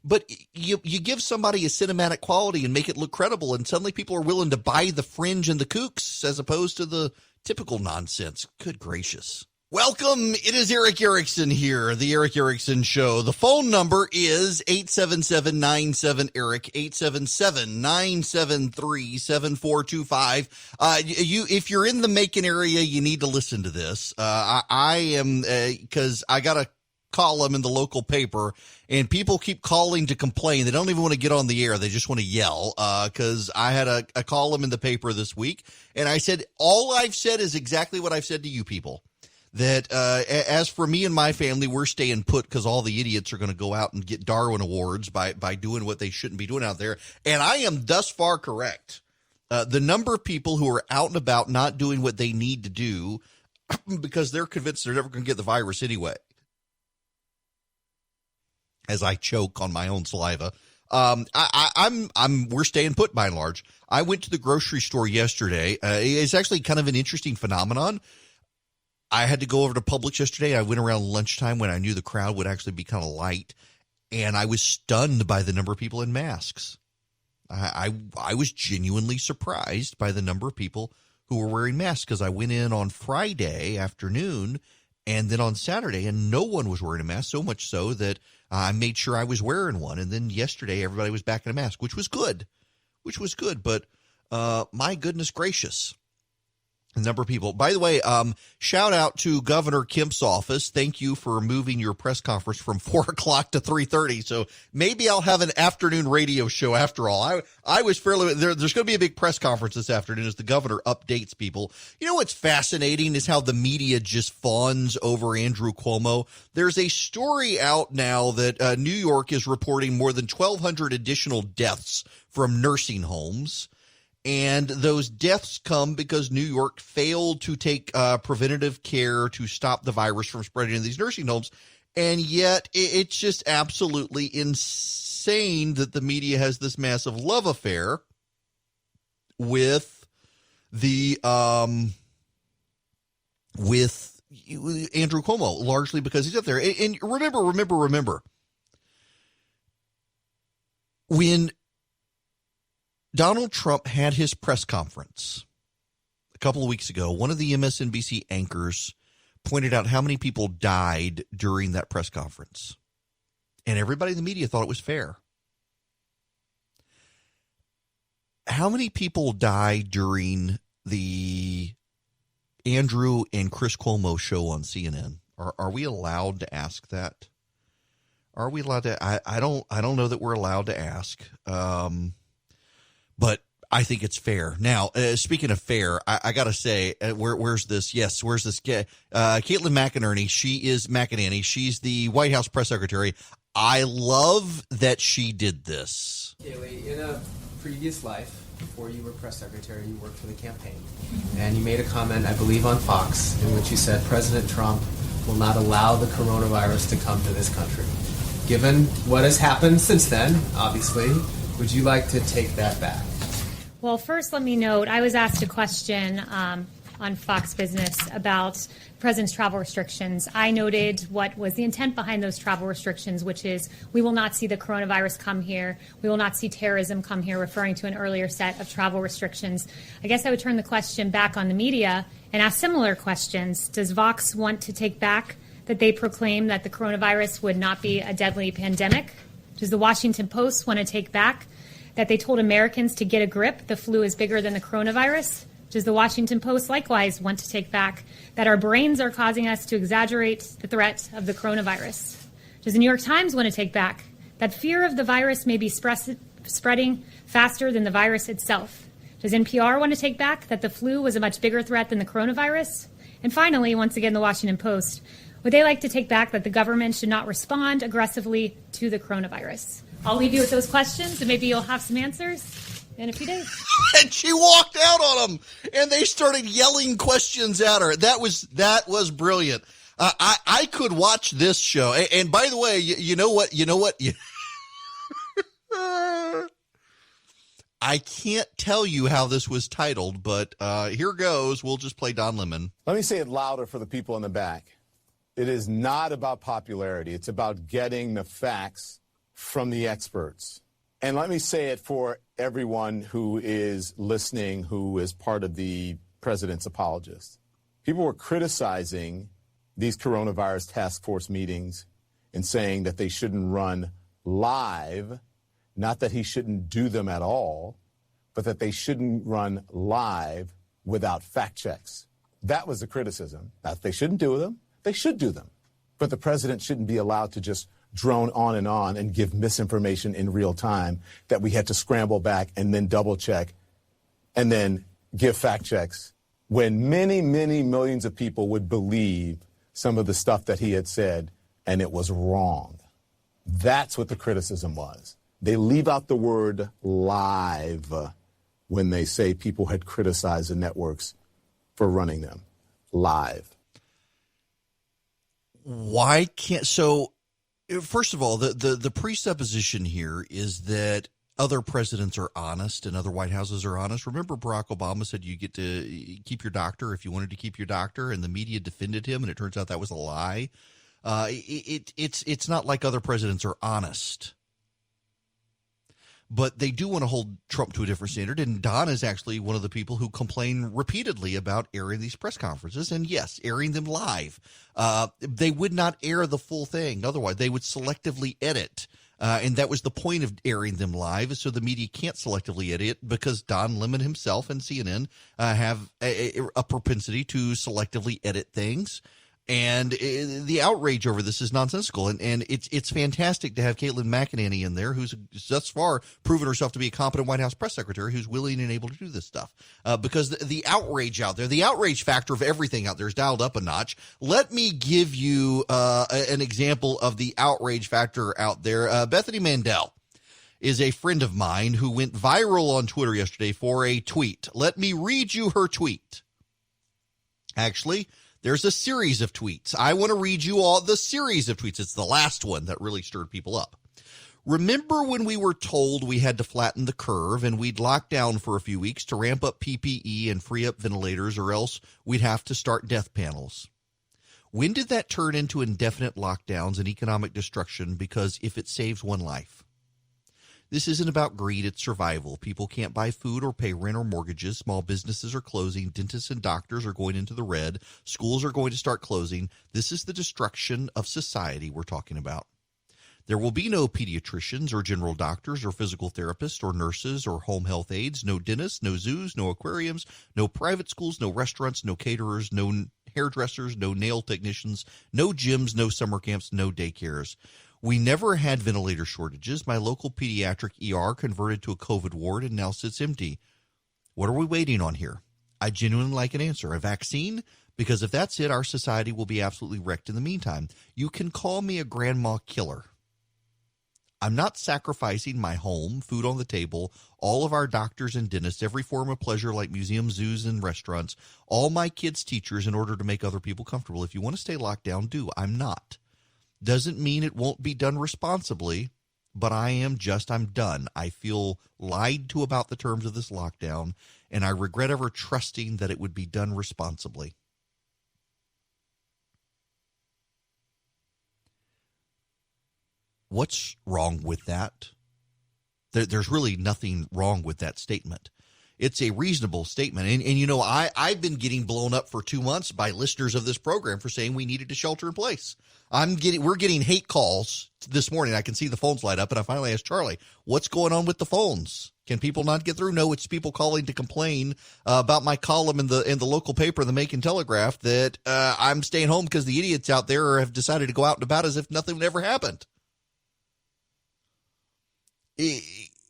But you give somebody a cinematic quality and make it look credible, and suddenly people are willing to buy the fringe and the kooks as opposed to the typical nonsense. Good gracious. Welcome. It is Eric Erickson here, the Eric Erickson Show. The phone number is 877-97-ERIC, 877-973-7425. If you're in the Macon area, you need to listen to this. I am, because I got a column in the local paper, and people keep calling to complain. They don't even want to get on the air. They just want to yell, because I had a column in the paper this week, and I said, all I've said is exactly what I've said to you people, that as for me and my family, we're staying put because all the idiots are going to go out and get Darwin Awards by doing what they shouldn't be doing out there. And I am thus far correct. The number of people who are out and about not doing what they need to do because they're convinced they're never going to get the virus anyway, as I choke on my own saliva. We're staying put by and large. I went to the grocery store yesterday. It's actually kind of an interesting phenomenon. I had to go over to Publix yesterday. I went around lunchtime when I knew the crowd would actually be kind of light, and I was stunned by the number of people in masks. I was genuinely surprised by the number of people who were wearing masks, because I went in on Friday afternoon and then on Saturday, and no one was wearing a mask, so much so that I made sure I was wearing one. And then yesterday, everybody was back in a mask, which was good. But my goodness gracious, a number of people. By the way, shout out to Governor Kemp's office. Thank you for moving your press conference from 4 o'clock to 3:30. So maybe I'll have an afternoon radio show after all. I was fairly there's going to be a big press conference this afternoon as the governor updates people. You know what's fascinating is how the media just fawns over Andrew Cuomo. There's a story out now that New York is reporting more than 1,200 additional deaths from nursing homes. And those deaths come because New York failed to take preventative care to stop the virus from spreading in these nursing homes. And yet it's just absolutely insane that the media has this massive love affair with with Andrew Cuomo, largely because he's up there. And remember, when Donald Trump had his press conference a couple of weeks ago, one of the MSNBC anchors pointed out how many people died during that press conference. And everybody in the media thought it was fair. How many people died during the Andrew and Chris Cuomo show on CNN? Are we allowed to ask that? Are we allowed to? I don't know that we're allowed to ask. But I think it's fair. Now, speaking of fair, I got to say, where's this? Yes, where's this? Caitlin McInerney. McEnany. She's the White House press secretary. I love that she did this. Kayleigh, in a previous life, before you were press secretary, you worked for the campaign. And you made a comment, I believe, on Fox, in which you said President Trump will not allow the coronavirus to come to this country. Given what has happened since then, obviously, would you like to take that back? Well, first, let me note, I was asked a question on Fox Business about the president's travel restrictions. I noted what was the intent behind those travel restrictions, which is we will not see the coronavirus come here. We will not see terrorism come here, referring to an earlier set of travel restrictions. I guess I would turn the question back on the media and ask similar questions. Does Vox want to take back that they proclaim that the coronavirus would not be a deadly pandemic? Does the Washington Post want to take back that they told Americans to get a grip, the flu is bigger than the coronavirus? Does the Washington Post likewise want to take back that our brains are causing us to exaggerate the threat of the coronavirus? Does the New York Times want to take back that fear of the virus may be spreading faster than the virus itself? Does NPR want to take back that the flu was a much bigger threat than the coronavirus? And finally, once again, the Washington Post, would they like to take back that the government should not respond aggressively to the coronavirus? I'll leave you with those questions, and maybe you'll have some answers in a few days. And she walked out on them, and they started yelling questions at her. That was brilliant. I could watch this show. And by the way, you know what? I can't tell you how this was titled, but here goes. We'll just play Don Lemon. Let me say it louder for the people in the back. It is not about popularity. It's about getting the facts from the experts. And let me say it for everyone who is listening, who is part of the president's apologists. People were criticizing these coronavirus task force meetings and saying that they shouldn't run live, not that he shouldn't do them at all, but that they shouldn't run live without fact checks. That was the criticism. Not that they shouldn't do them. They should do them. But the president shouldn't be allowed to just drone on and give misinformation in real time that we had to scramble back and then double check and then give fact checks when many, many millions of people would believe some of the stuff that he had said and it was wrong. That's what the criticism was. They leave out the word live when they say people had criticized the networks for running them live. Why can't so? First of all, the presupposition here is that other presidents are honest and other White Houses are honest. Remember, Barack Obama said you get to keep your doctor if you wanted to keep your doctor, and the media defended him, and it turns out that was a lie. It's not like other presidents are honest. But they do want to hold Trump to a different standard, and Don is actually one of the people who complain repeatedly about airing these press conferences, and yes, airing them live. They would not air the full thing. Otherwise, they would selectively edit, and that was the point of airing them live, so the media can't selectively edit because Don Lemon himself and CNN have a propensity to selectively edit things. And the outrage over this is nonsensical, and it's fantastic to have Caitlin McEnany in there, who's thus far proven herself to be a competent White House press secretary who's willing and able to do this stuff. Because the outrage out there, the outrage factor of everything out there is dialed up a notch. Let me give you an example of the outrage factor out there. Bethany Mandel is a friend of mine who went viral on Twitter yesterday for a tweet. Let me read you her tweet. Actually, there's a series of tweets. I want to read you all the series of tweets. It's the last one that really stirred people up. Remember when we were told we had to flatten the curve and we'd lock down for a few weeks to ramp up PPE and free up ventilators, or else we'd have to start death panels? When did that turn into indefinite lockdowns and economic destruction? Because if it saves one life. This isn't about greed, it's survival. People can't buy food or pay rent or mortgages. Small businesses are closing. Dentists and doctors are going into the red. Schools are going to start closing. This is the destruction of society we're talking about. There will be no pediatricians or general doctors or physical therapists or nurses or home health aides, no dentists, no zoos, no aquariums, no private schools, no restaurants, no caterers, no hairdressers, no nail technicians, no gyms, no summer camps, no daycares. We never had ventilator shortages. My local pediatric ER converted to a COVID ward and now sits empty. What are we waiting on here? I genuinely like an answer. A vaccine? Because if that's it, our society will be absolutely wrecked in the meantime. You can call me a grandma killer. I'm not sacrificing my home, food on the table, all of our doctors and dentists, every form of pleasure like museums, zoos, and restaurants, all my kids' teachers in order to make other people comfortable. If you want to stay locked down, do. I'm not. Doesn't mean it won't be done responsibly. But I'm done. I feel lied to about the terms of this lockdown, and I regret ever trusting that it would be done responsibly. What's wrong with that? There's really nothing wrong with that statement. It's a reasonable statement. And I've been getting blown up for 2 months by listeners of this program for saying we needed to shelter in place. We're getting hate calls this morning. I can see the phones light up, and I finally asked Charlie, what's going on with the phones? Can people not get through? No, it's people calling to complain about my column in the local paper, the Macon Telegraph, that I'm staying home because the idiots out there have decided to go out and about as if nothing ever happened.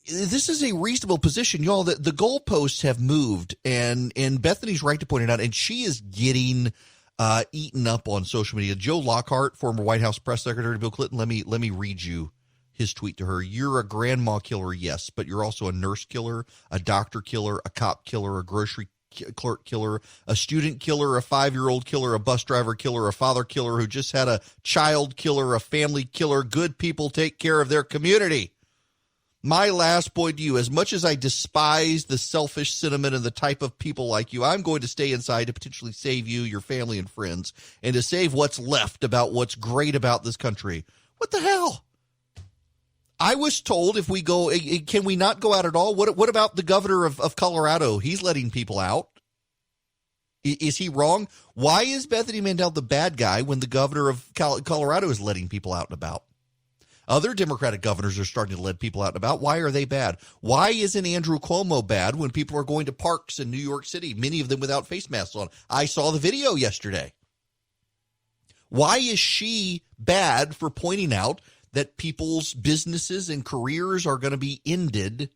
This is a reasonable position, y'all. The goalposts have moved, and Bethany's right to point it out, and she is getting eaten up on social media. Joe Lockhart, former White House press secretary to Bill Clinton, let me read you his tweet to her. You're a grandma killer, yes, but you're also a nurse killer, a doctor killer, a cop killer, a grocery clerk killer, a student killer, a 5-year-old killer, a bus driver killer, a father killer who just had a child killer, a family killer. Good people take care of their community. My last point to you, as much as I despise the selfish sentiment and the type of people like you, I'm going to stay inside to potentially save you, your family, and friends, and to save what's left about what's great about this country. What the hell? I was told if we go, can we not go out at all? What about the governor of Colorado? He's letting people out. Is he wrong? Why is Bethany Mandel the bad guy when the governor of Colorado is letting people out and about? Other Democratic governors are starting to let people out and about. Why are they bad? Why isn't Andrew Cuomo bad when people are going to parks in New York City, many of them without face masks on? I saw the video yesterday. Why is she bad for pointing out that people's businesses and careers are going to be ended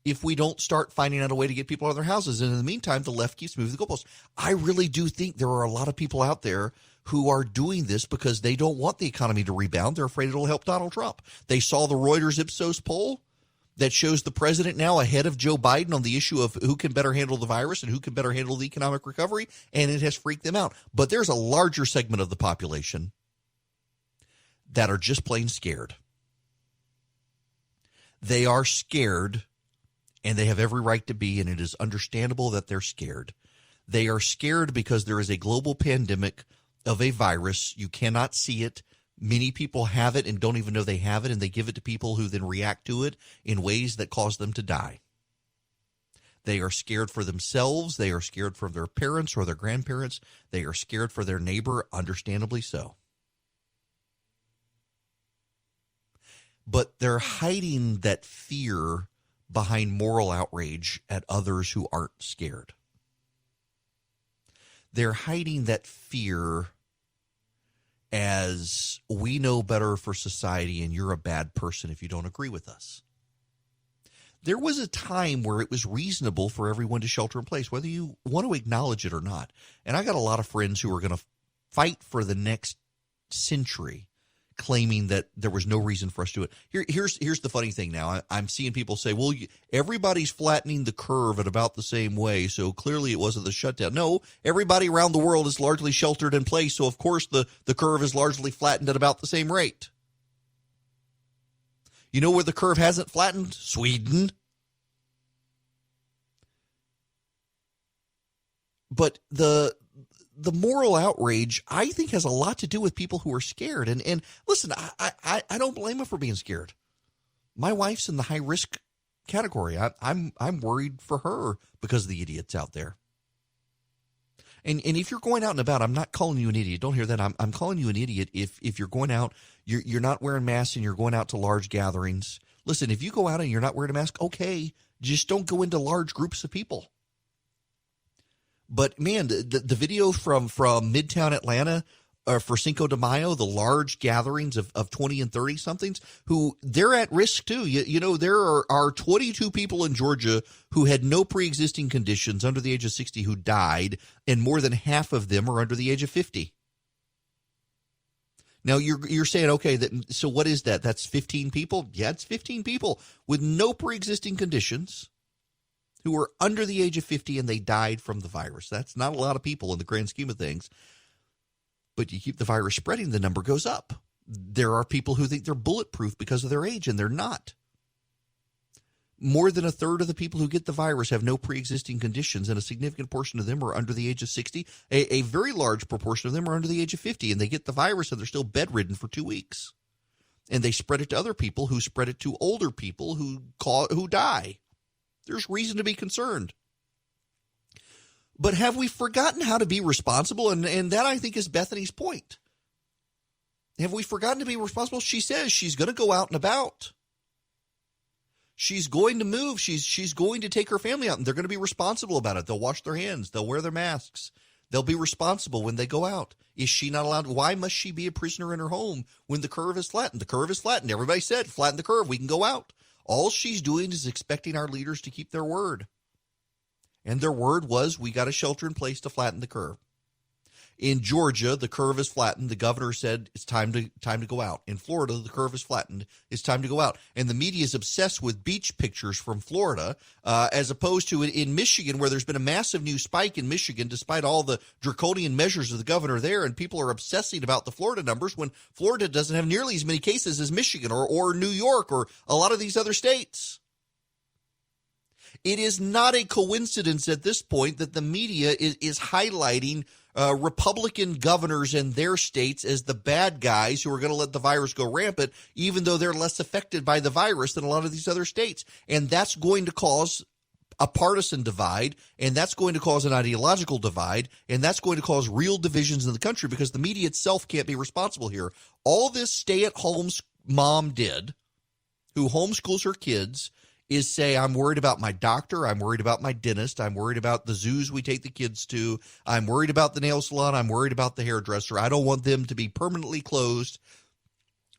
if we don't start finding out a way to get people out of their houses? And in the meantime, the left keeps moving the goalposts. I really do think there are a lot of people out there who are doing this because they don't want the economy to rebound. They're afraid it'll help Donald Trump. They saw the Reuters Ipsos poll that shows the president now ahead of Joe Biden on the issue of who can better handle the virus and who can better handle the economic recovery, and it has freaked them out. But there's a larger segment of the population that are just plain scared. They are scared, and they have every right to be, and it is understandable that they're scared. They are scared because there is a global pandemic of a virus. You cannot see it. Many people have it and don't even know they have it, and they give it to people who then react to it in ways that cause them to die. They are scared for themselves. They are scared for their parents or their grandparents. They are scared for their neighbor, understandably so. But they're hiding that fear behind moral outrage at others who aren't scared. They're hiding that fear as we know better for society and you're a bad person if you don't agree with us. There was a time where it was reasonable for everyone to shelter in place, whether you want to acknowledge it or not. And I got a lot of friends who are going to fight for the next century, claiming that there was no reason for us to do it. Here's the funny thing now. I'm seeing people say, well, everybody's flattening the curve at about the same way, so clearly it wasn't the shutdown. No, everybody around the world is largely sheltered in place, so of course the curve is largely flattened at about the same rate. You know where the curve hasn't flattened? Sweden. But the moral outrage, I think, has a lot to do with people who are scared. And listen, I don't blame them for being scared. My wife's in the high risk category. I'm worried for her because of the idiots out there. And if you're going out and about, I'm not calling you an idiot. Don't hear that. I'm calling you an idiot if you're going out, you're not wearing masks and you're going out to large gatherings. Listen, if you go out and you're not wearing a mask, okay, just don't go into large groups of people. But, man, the video from Midtown Atlanta for Cinco de Mayo, the large gatherings of 20 and 30-somethings, who they're at risk, too. You know, there are 22 people in Georgia who had no pre-existing conditions under the age of 60 who died, and more than half of them are under the age of 50. Now, you're saying, okay, so what is that? That's 15 people? Yeah, it's 15 people with no pre-existing conditions who were under the age of 50 and they died from the virus. That's not a lot of people in the grand scheme of things. But you keep the virus spreading, the number goes up. There are people who think they're bulletproof because of their age, and they're not. More than a third of the people who get the virus have no pre-existing conditions, and a significant portion of them are under the age of 60. A very large proportion of them are under the age of 50, and they get the virus and they're still bedridden for 2 weeks. And they spread it to other people who spread it to older people who die. There's reason to be concerned. But have we forgotten how to be responsible? And that, I think, is Bethany's point. Have we forgotten to be responsible? She says she's going to go out and about. She's going to move. She's going to take her family out, and they're going to be responsible about it. They'll wash their hands. They'll wear their masks. They'll be responsible when they go out. Is she not allowed? Why must she be a prisoner in her home when the curve is flattened? The curve is flattened. Everybody said, flatten the curve. We can go out. All she's doing is expecting our leaders to keep their word. And their word was, we got a shelter in place to flatten the curve. In Georgia, the curve is flattened. The governor said it's time to go out. In Florida, the curve is flattened. It's time to go out. And the media is obsessed with beach pictures from Florida, as opposed to in Michigan, where there's been a massive new spike in Michigan, despite all the draconian measures of the governor there. And people are obsessing about the Florida numbers when Florida doesn't have nearly as many cases as Michigan or New York or a lot of these other states. It is not a coincidence at this point that the media is highlighting Republican governors in their states as the bad guys who are going to let the virus go rampant, even though they're less affected by the virus than a lot of these other states. And that's going to cause a partisan divide, and that's going to cause an ideological divide, and that's going to cause real divisions in the country because the media itself can't be responsible here. All this stay-at-home mom did, who homeschools her kids, is say, I'm worried about my doctor, I'm worried about my dentist, I'm worried about the zoos we take the kids to, I'm worried about the nail salon, I'm worried about the hairdresser. I don't want them to be permanently closed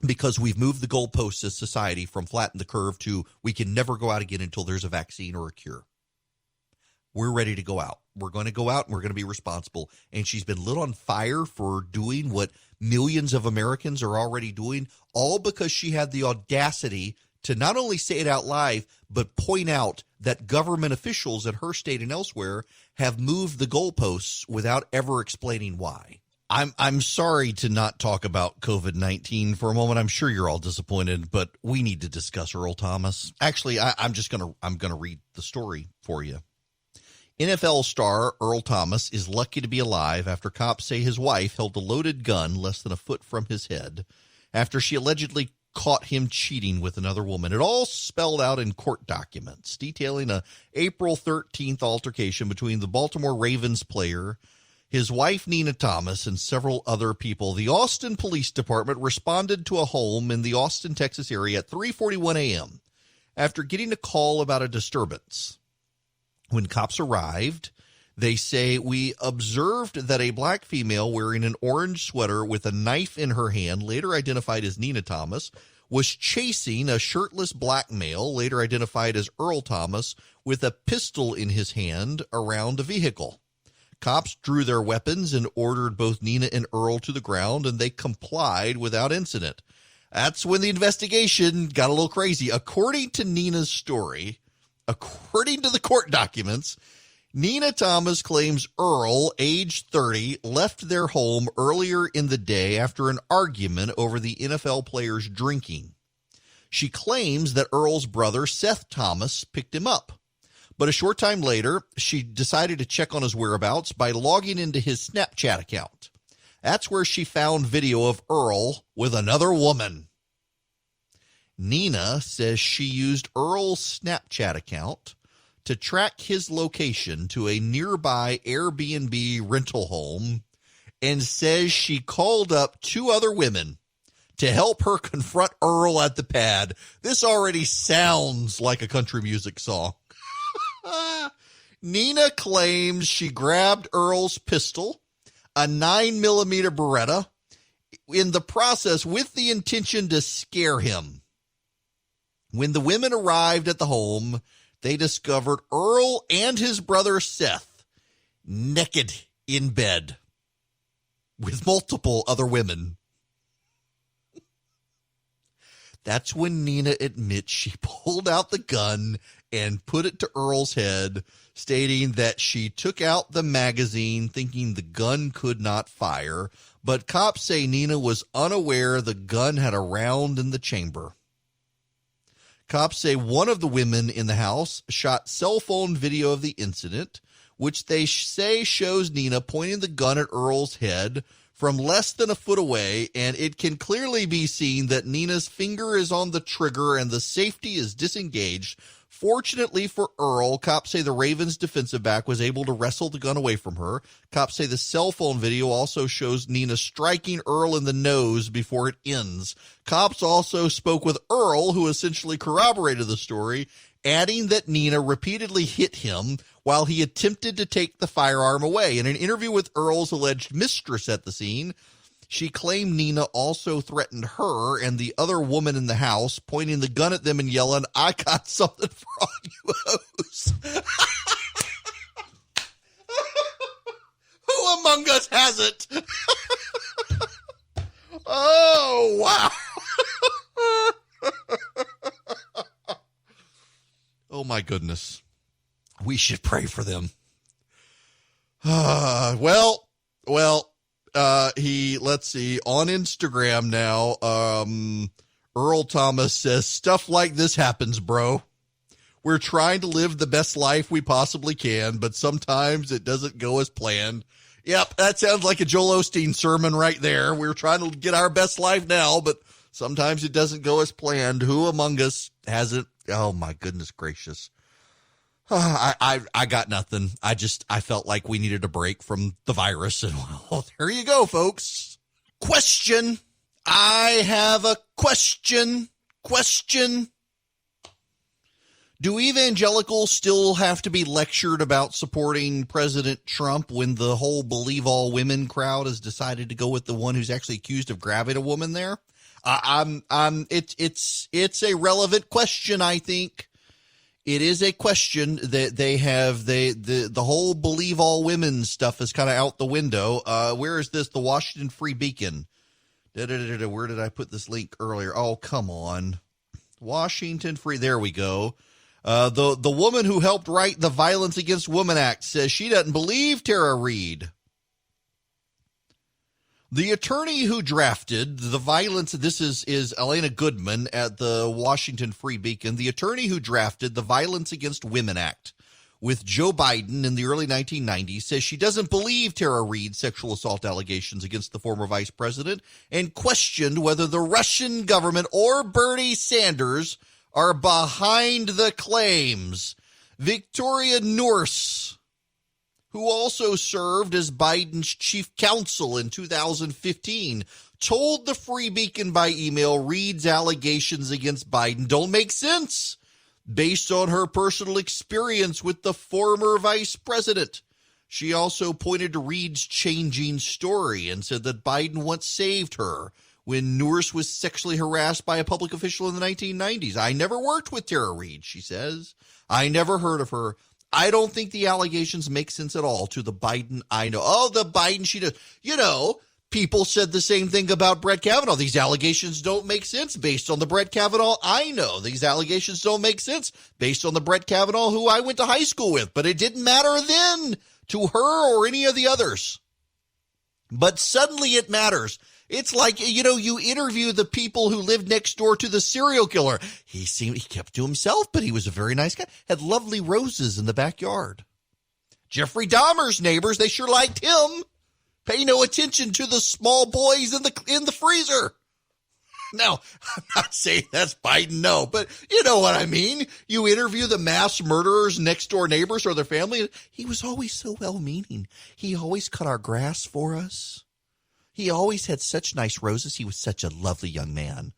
because we've moved the goalposts as society from flatten the curve to we can never go out again until there's a vaccine or a cure. We're ready to go out. We're going to go out and we're going to be responsible. And she's been lit on fire for doing what millions of Americans are already doing, all because she had the audacity to not only say it out loud, but point out that government officials in her state and elsewhere have moved the goalposts without ever explaining why. I'm sorry to not talk about COVID-19 for a moment. I'm sure you're all disappointed, but we need to discuss Earl Thomas. Actually, I'm going to read the story for you. NFL star Earl Thomas is lucky to be alive after cops say his wife held a loaded gun less than a foot from his head after she allegedly caught him cheating with another woman. It all spelled out in court documents detailing a April 13th altercation between the Baltimore Ravens player, his wife Nina Thomas, and several other people. The Austin Police Department responded to a home in the Austin, Texas area at 3:41 a.m. after getting a call about a disturbance. When cops arrived, they say, we observed that a black female wearing an orange sweater with a knife in her hand, later identified as Nina Thomas, was chasing a shirtless black male, later identified as Earl Thomas, with a pistol in his hand around a vehicle. Cops drew their weapons and ordered both Nina and Earl to the ground, and they complied without incident. That's when the investigation got a little crazy. According to Nina's story, according to the court documents, Nina Thomas claims Earl, age 30, left their home earlier in the day after an argument over the NFL player's drinking. She claims that Earl's brother, Seth Thomas, picked him up. But a short time later, she decided to check on his whereabouts by logging into his Snapchat account. That's where she found video of Earl with another woman. Nina says she used Earl's Snapchat account to track his location to a nearby Airbnb rental home and says she called up two other women to help her confront Earl at the pad. This already sounds like a country music song. Nina claims she grabbed Earl's pistol, a 9mm Beretta, in the process with the intention to scare him. When the women arrived at the home, they discovered Earl and his brother Seth naked in bed with multiple other women. That's when Nina admits she pulled out the gun and put it to Earl's head, stating that she took out the magazine thinking the gun could not fire, but cops say Nina was unaware the gun had a round in the chamber. Cops say one of the women in the house shot cell phone video of the incident, which they say shows Nina pointing the gun at Earl's head from less than a foot away, and it can clearly be seen that Nina's finger is on the trigger and the safety is disengaged. Fortunately for Earl, cops say the Ravens defensive back was able to wrestle the gun away from her. Cops say the cell phone video also shows Nina striking Earl in the nose before it ends. Cops also spoke with Earl, who essentially corroborated the story, adding that Nina repeatedly hit him while he attempted to take the firearm away. In an interview with Earl's alleged mistress at the scene, she claimed Nina also threatened her and the other woman in the house, pointing the gun at them and yelling, "I got something for all you hoes." Who among us hasn't? Oh, wow. Oh, my goodness. We should pray for them. Let's see, on Instagram now, Earl Thomas says, "Stuff like this happens, bro. We're trying to live the best life we possibly can, but sometimes it doesn't go as planned." Yep, that sounds like a Joel Osteen sermon right there. We're trying to get our best life now, but sometimes it doesn't go as planned. Who among us hasn't? Oh, my goodness gracious. I got nothing. I felt like we needed a break from the virus, and well, there you go, folks. Question. I have a question. Do evangelicals still have to be lectured about supporting President Trump when the whole believe all women crowd has decided to go with the one who's actually accused of grabbing a woman there? It's a relevant question, I think. It is a question that they have. The whole believe all women stuff is kind of out the window. Where is this? The Washington Free Beacon. Where did I put this link earlier? Oh, come on. Washington Free. There we go. The woman who helped write the Violence Against Women Act says she doesn't believe Tara Reade. The attorney who drafted the violence, this is Elena Goodman at the Washington Free Beacon, the attorney who drafted the Violence Against Women Act with Joe Biden in the early 1990s, says she doesn't believe Tara Reade's sexual assault allegations against the former vice president and questioned whether the Russian government or Bernie Sanders are behind the claims. Victoria Nourse, who also served as Biden's chief counsel in 2015, told the Free Beacon by email Reade's allegations against Biden don't make sense based on her personal experience with the former vice president. She also pointed to Reade's changing story and said that Biden once saved her when Nourse was sexually harassed by a public official in the 1990s. "I never worked with Tara Reade," she says. "I never heard of her. I don't think the allegations make sense at all to the Biden I know." Oh, the Biden she does. You know, people said the same thing about Brett Kavanaugh. These allegations don't make sense based on the Brett Kavanaugh I know. These allegations don't make sense based on the Brett Kavanaugh who I went to high school with. But it didn't matter then to her or any of the others. But suddenly it matters. It's like, you know, you interview the people who lived next door to the serial killer. He kept to himself, but he was a very nice guy. Had lovely roses in the backyard. Jeffrey Dahmer's neighbors, they sure liked him. Pay no attention to the small boys in the freezer. Now, I'm not saying that's Biden, no, but you know what I mean. You interview the mass murderers' next door neighbors or their family. He was always so well-meaning. He always cut our grass for us. He always had such nice roses. He was such a lovely young man.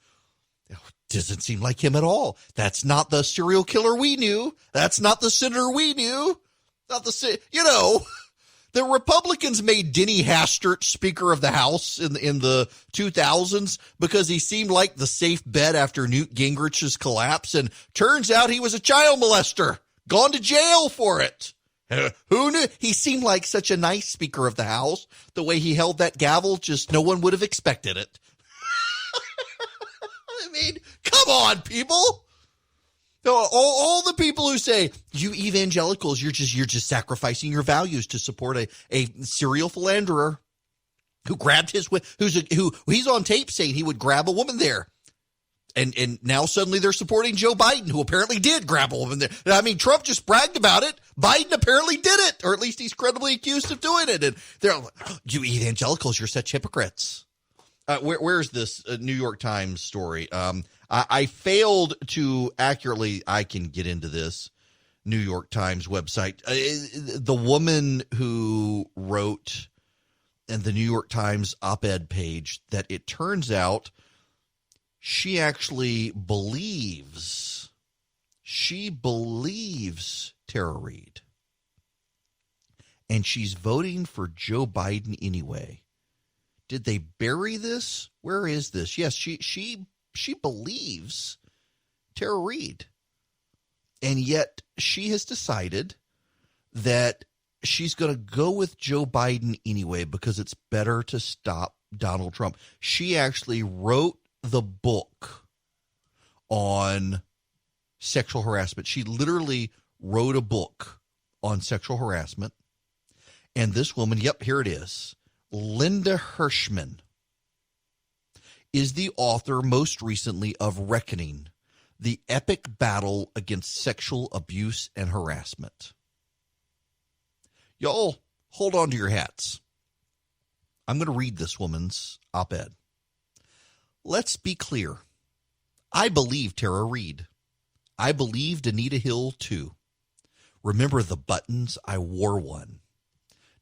Doesn't seem like him at all. That's not the serial killer we knew. That's not the senator we knew. The Republicans made Denny Hastert Speaker of the House in the 2000s because he seemed like the safe bet after Newt Gingrich's collapse. And turns out he was a child molester, gone to jail for it. Who knew? He seemed like such a nice Speaker of the House. The way he held that gavel, just no one would have expected it. I mean, come on, people. All the people who say, you evangelicals, you're just sacrificing your values to support a serial philanderer who grabbed who he's on tape saying he would grab a woman there. And now suddenly they're supporting Joe Biden, who apparently did grab a woman there. I mean, Trump just bragged about it. Biden apparently did it, or at least he's credibly accused of doing it. And they're like, you evangelicals, you're such hypocrites. Where's this New York Times story? I failed to accurately, I can get into this New York Times website. The woman who wrote in the New York Times op-ed page that it turns out she actually believes Tara Reade. And she's voting for Joe Biden anyway. Did they bury this? Where is this? Yes, she believes Tara Reade. And yet she has decided that she's going to go with Joe Biden anyway because it's better to stop Donald Trump. She actually wrote the book on sexual harassment. She literally wrote a book on sexual harassment. And this woman, yep, here it is. Linda Hirschman is the author most recently of Reckoning, the epic battle against sexual abuse and harassment. Y'all, hold on to your hats. I'm going to read this woman's op-ed. Let's be clear. I believe Tara Reade. I believed Anita Hill, too. Remember the buttons? I wore one.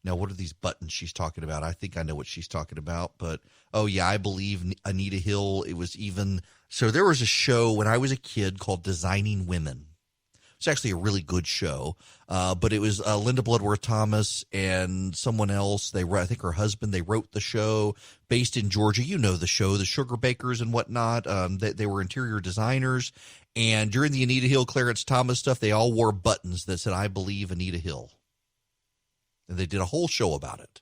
Now, what are these buttons she's talking about? I think I know what she's talking about, but, oh, yeah, I believe Anita Hill. It was even, so there was a show when I was a kid called Designing Women. It's actually a really good show, but it was Linda Bloodworth Thomas and someone else. I think her husband, they wrote the show based in Georgia. You know the show, the Sugar Bakers and whatnot. They were interior designers. And during the Anita Hill, Clarence Thomas stuff, they all wore buttons that said, I believe Anita Hill. And they did a whole show about it.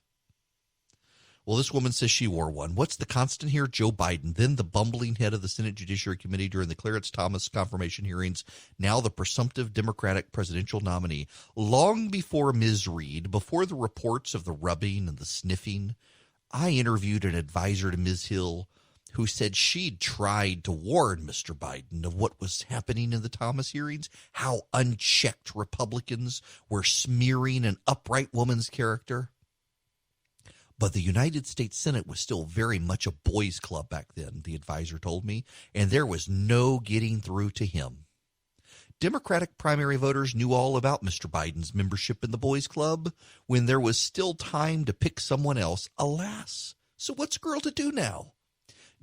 Well, this woman says she wore one. What's the constant here? Joe Biden, then the bumbling head of the Senate Judiciary Committee during the Clarence Thomas confirmation hearings, now the presumptive Democratic presidential nominee. Long before Ms. Reade, before the reports of the rubbing and the sniffing, I interviewed an advisor to Ms. Hill who said she'd tried to warn Mr. Biden of what was happening in the Thomas hearings, how unchecked Republicans were smearing an upright woman's character. But the United States Senate was still very much a boys' club back then, the advisor told me, and there was no getting through to him. Democratic primary voters knew all about Mr. Biden's membership in the boys' club when there was still time to pick someone else. Alas, so what's a girl to do now?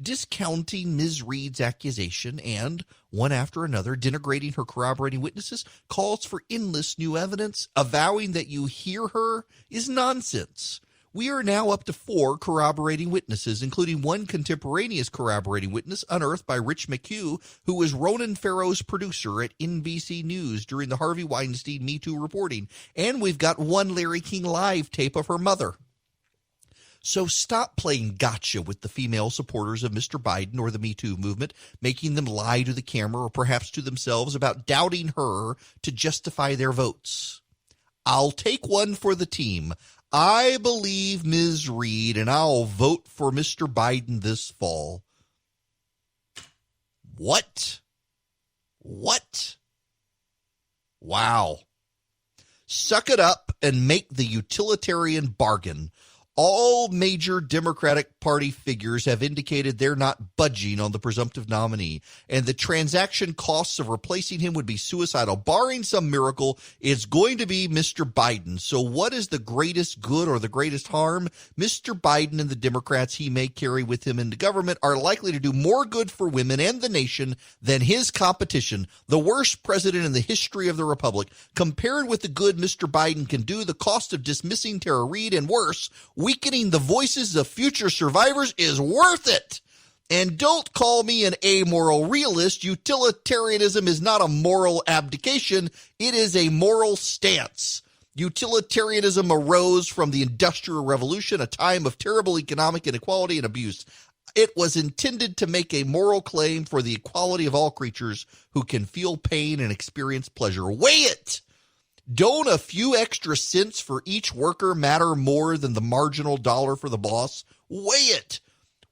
Discounting Ms. Reade's accusation and, one after another, denigrating her corroborating witnesses calls for endless new evidence. Avowing that you hear her is nonsense. We are now up to 4 corroborating witnesses, including one contemporaneous corroborating witness unearthed by Rich McHugh, who was Ronan Farrow's producer at NBC News during the Harvey Weinstein Me Too reporting. And we've got one Larry King Live tape of her mother. So stop playing gotcha with the female supporters of Mr. Biden or the Me Too movement, making them lie to the camera or perhaps to themselves about doubting her to justify their votes. I'll take one for the team. I believe Ms. Reade, and I'll vote for Mr. Biden this fall. What? Wow. Suck it up and make the utilitarian bargain. All major Democratic Party figures have indicated they're not budging on the presumptive nominee, and the transaction costs of replacing him would be suicidal. Barring some miracle, it's going to be Mr. Biden. So what is the greatest good or the greatest harm? Mr. Biden and the Democrats he may carry with him into government are likely to do more good for women and the nation than his competition, the worst president in the history of the republic. Compared with the good Mr. Biden can do, the cost of dismissing Tara Reade and worse, weakening the voices of future survivors, is worth it. And don't call me an amoral realist. Utilitarianism is not a moral abdication. It is a moral stance. Utilitarianism arose from the Industrial Revolution, a time of terrible economic inequality and abuse. It was intended to make a moral claim for the equality of all creatures who can feel pain and experience pleasure. Weigh it! Don't a few extra cents for each worker matter more than the marginal dollar for the boss? Weigh it!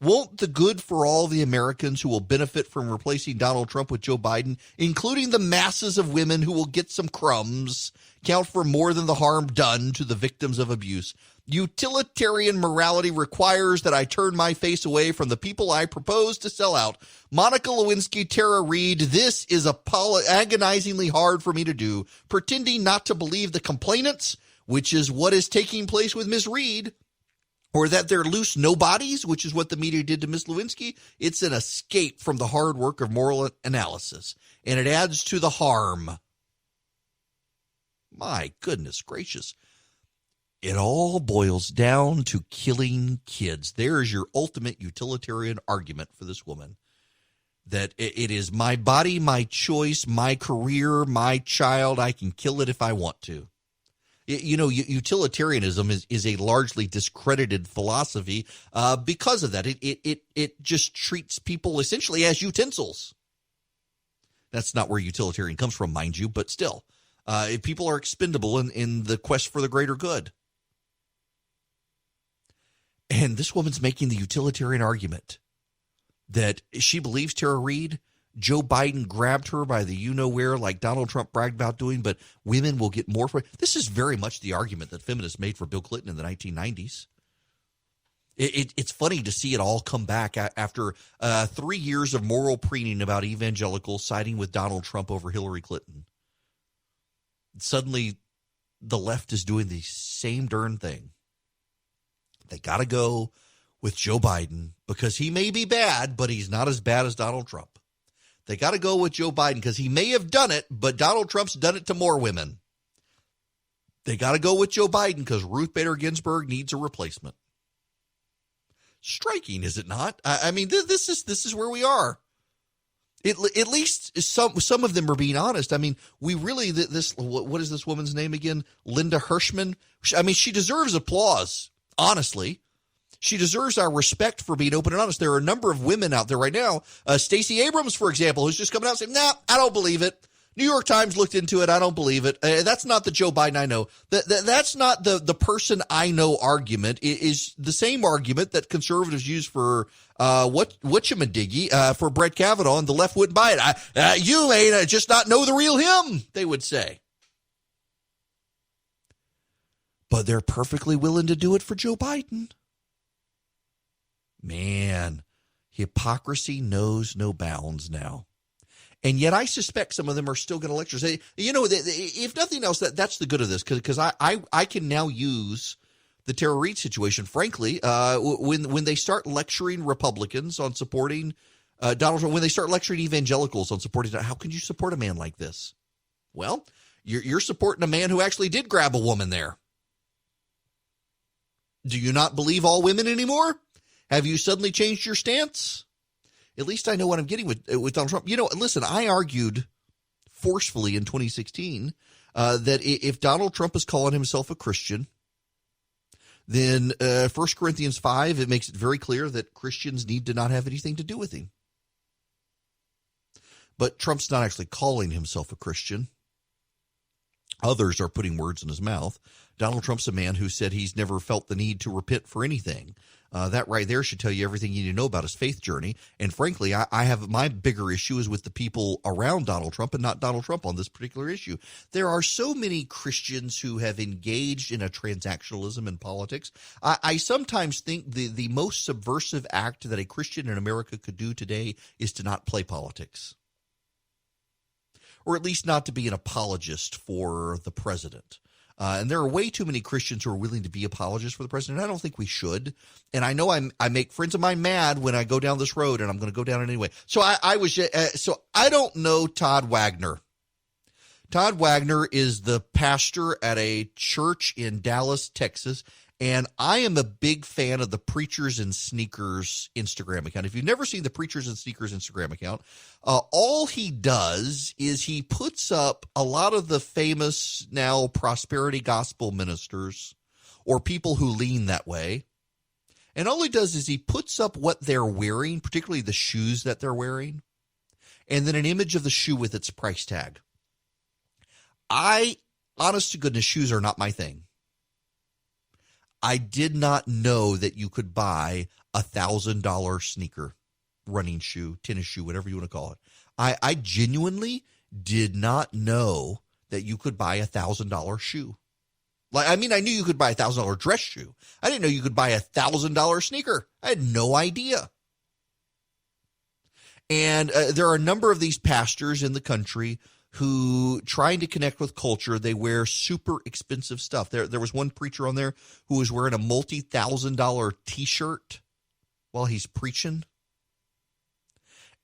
Won't the good for all the Americans who will benefit from replacing Donald Trump with Joe Biden, including the masses of women who will get some crumbs, count for more than the harm done to the victims of abuse? Utilitarian morality requires that I turn my face away from the people I propose to sell out. Monica Lewinsky, Tara Reid, this is agonizingly hard for me to do. Pretending not to believe the complainants, which is what is taking place with Ms. Reid, or that they're loose nobodies, which is what the media did to Ms. Lewinsky. It's an escape from the hard work of moral analysis, and it adds to the harm. My goodness gracious. It all boils down to killing kids. There is your ultimate utilitarian argument for this woman, that it is my body, my choice, my career, my child. I can kill it if I want to. Utilitarianism is a largely discredited philosophy because of that. It just treats people essentially as utensils. That's not where utilitarian comes from, mind you, but still. People are expendable in the quest for the greater good. And this woman's making the utilitarian argument that she believes Tara Reid, Joe Biden grabbed her by the you-know-where like Donald Trump bragged about doing, but women will get more for it. This is very much the argument that feminists made for Bill Clinton in the 1990s. It's funny to see it all come back after 3 years of moral preening about evangelicals siding with Donald Trump over Hillary Clinton. Suddenly, the left is doing the same darn thing. They got to go with Joe Biden because he may be bad, but he's not as bad as Donald Trump. They got to go with Joe Biden because he may have done it, but Donald Trump's done it to more women. They got to go with Joe Biden because Ruth Bader Ginsburg needs a replacement. Striking, is it not? I mean, this is where we are. At least some of them are being honest. I mean, we really what is this woman's name again? Linda Hirschman. I mean, she deserves applause. Honestly, she deserves our respect for being open and honest. There are a number of women out there right now. Stacey Abrams, for example, who's just coming out and saying, "Nah, I don't believe it." New York Times looked into it. I don't believe it. That's not the Joe Biden I know. That's not the person I know argument. It is the same argument that conservatives use for whatchamadiggy for Brett Kavanaugh, and the left wouldn't buy it. You may just not know the real him, they would say. But they're perfectly willing to do it for Joe Biden. Man, hypocrisy knows no bounds now. And yet I suspect some of them are still going to lecture. Say, if nothing else, that's the good of this, because I can now use the Tara Reid situation, frankly, when they start lecturing Republicans on supporting Donald Trump, when they start lecturing evangelicals on supporting, how can you support a man like this? Well, you're supporting a man who actually did grab a woman there. Do you not believe all women anymore? Have you suddenly changed your stance? At least I know what I'm getting with Donald Trump. Listen, I argued forcefully in 2016 that if Donald Trump is calling himself a Christian, then 1 Corinthians 5, it makes it very clear that Christians need to not have anything to do with him. But Trump's not actually calling himself a Christian. Others are putting words in his mouth. Donald Trump's a man who said he's never felt the need to repent for anything. That right there should tell you everything you need to know about his faith journey. And frankly, I have my bigger issue is with the people around Donald Trump and not Donald Trump on this particular issue. There are so many Christians who have engaged in a transactionalism in politics. I sometimes think the most subversive act that a Christian in America could do today is to not play politics, or at least not to be an apologist for the president. And there are way too many Christians who are willing to be apologists for the president. I don't think we should. And I know I make friends of mine mad when I go down this road, and I'm going to go down it anyway. So I don't know Todd Wagner. Todd Wagner is the pastor at a church in Dallas, Texas. And I am a big fan of the Preachers and Sneakers Instagram account. If you've never seen the Preachers and Sneakers Instagram account, all he does is he puts up a lot of the famous now prosperity gospel ministers or people who lean that way. And all he does is he puts up what they're wearing, particularly the shoes that they're wearing, and then an image of the shoe with its price tag. Honest to goodness, shoes are not my thing. I did not know that you could buy $1,000 sneaker, running shoe, tennis shoe, whatever you want to call it. I genuinely did not know that you could buy $1,000 shoe. I knew you could buy $1,000 dress shoe. I didn't know you could buy $1,000 sneaker. I had no idea. And there are a number of these pastors in the country who, trying to connect with culture, they wear super expensive stuff. There was one preacher on there who was wearing a multi-$1,000 T-shirt while he's preaching.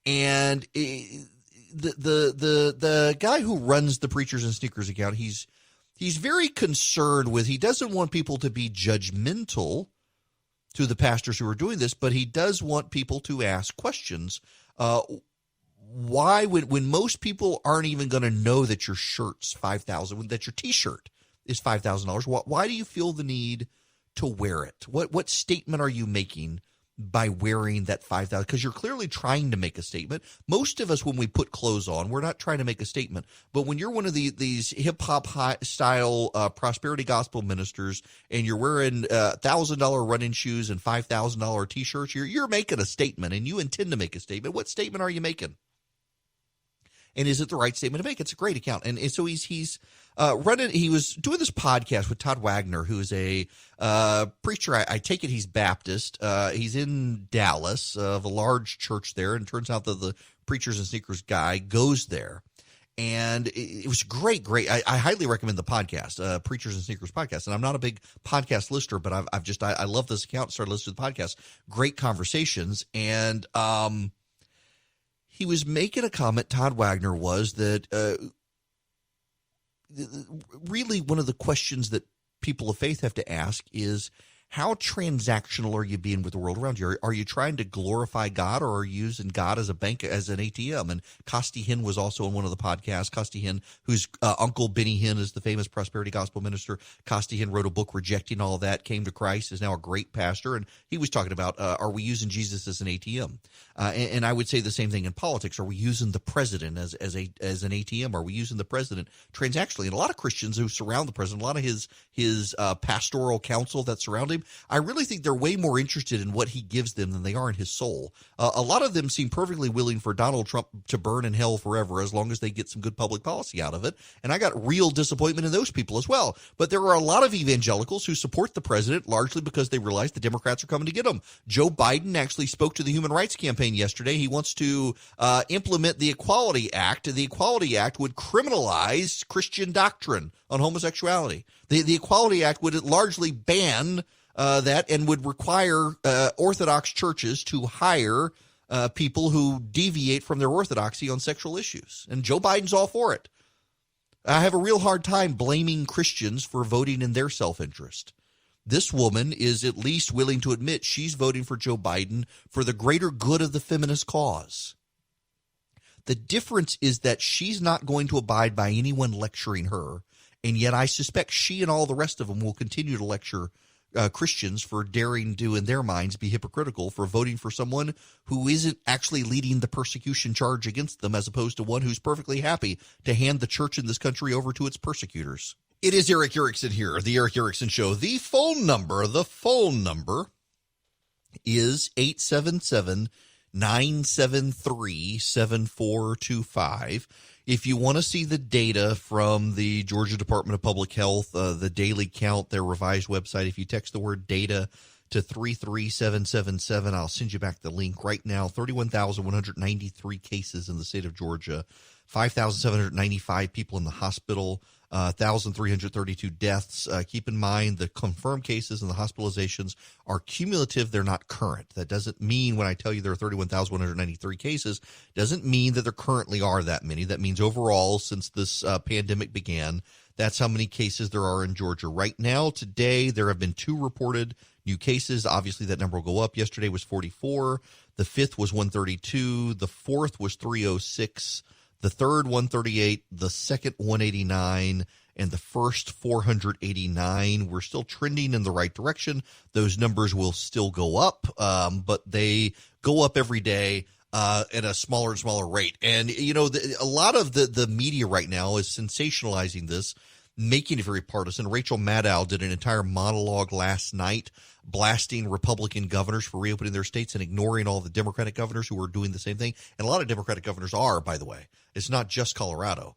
And the guy who runs the Preachers and Sneakers account, he's very concerned with, he doesn't want people to be judgmental to the pastors who are doing this, but he does want people to ask questions. Why, when most people aren't even going to know that your shirt's $5,000, that your T-shirt is $5,000, why do you feel the need to wear it? What statement are you making by wearing that $5,000? Because you're clearly trying to make a statement. Most of us, when we put clothes on, we're not trying to make a statement. But when you're one of these hip-hop style prosperity gospel ministers and you're wearing $1,000 running shoes and $5,000 T-shirts, you're making a statement, and you intend to make a statement. What statement are you making? And is it the right statement to make? It's a great account. And so he's running. He was doing this podcast with Todd Wagner, who is a preacher. I take it he's Baptist. He's in Dallas, of a large church there. And it turns out that the Preachers and Sneakers guy goes there. And it was great. I highly recommend the podcast, Preachers and Sneakers podcast. And I'm not a big podcast listener, but I love this account. Started listening to the podcast. Great conversations. And he was making a comment, Todd Wagner was, that really one of the questions that people of faith have to ask is, how transactional are you being with the world around you? Are you trying to glorify God, or are you using God as a bank, as an ATM? And Costi Hinn was also on one of the podcasts. Costi Hinn, whose uncle Benny Hinn is the famous prosperity gospel minister. Costi Hinn wrote a book rejecting all of that, came to Christ, is now a great pastor. And he was talking about, are we using Jesus as an ATM? And I would say the same thing in politics. Are we using the president as an ATM? Are we using the president transactionally? And a lot of Christians who surround the president, a lot of his pastoral counsel that surround him, I really think they're way more interested in what he gives them than they are in his soul. A lot of them seem perfectly willing for Donald Trump to burn in hell forever as long as they get some good public policy out of it. And I got real disappointment in those people as well. But there are a lot of evangelicals who support the president largely because they realize the Democrats are coming to get them. Joe Biden actually spoke to the Human Rights Campaign yesterday. He wants to implement the Equality Act. The Equality Act would criminalize Christian doctrine on homosexuality. The Equality Act would largely ban that, and would require Orthodox churches to hire people who deviate from their orthodoxy on sexual issues. And Joe Biden's all for it. I have a real hard time blaming Christians for voting in their self-interest. This woman is at least willing to admit she's voting for Joe Biden for the greater good of the feminist cause. The difference is that she's not going to abide by anyone lecturing her, and yet I suspect she and all the rest of them will continue to lecture Christians for daring to, in their minds, be hypocritical for voting for someone who isn't actually leading the persecution charge against them, as opposed to one who's perfectly happy to hand the church in this country over to its persecutors. It is Eric Erickson here, the Eric Erickson Show. The phone number is 877-973-7425. If you want to see the data from the Georgia Department of Public Health, the daily count, their revised website, if you text the word data to 33777, I'll send you back the link right now. 31,193 cases in the state of Georgia, 5,795 people in the hospital, 1,332 deaths. Keep in mind the confirmed cases and the hospitalizations are cumulative. They're not current. That doesn't mean when I tell you there are 31,193 cases, doesn't mean that there currently are that many. That means overall, since this pandemic began, that's how many cases there are in Georgia. Right now, today, there have been 2 reported new cases. Obviously, that number will go up. Yesterday was 44. The 5th was 132. The 4th was 306. The 3rd, 138, the 2nd, 189, and the first 489. We're still trending in the right direction. Those numbers will still go up, but they go up every day at a smaller and smaller rate. And, you know, a lot of the media right now is sensationalizing this, making it very partisan. Rachel Maddow did an entire monologue last night blasting Republican governors for reopening their states and ignoring all the Democratic governors who are doing the same thing. And a lot of Democratic governors are, by the way. It's not just Colorado.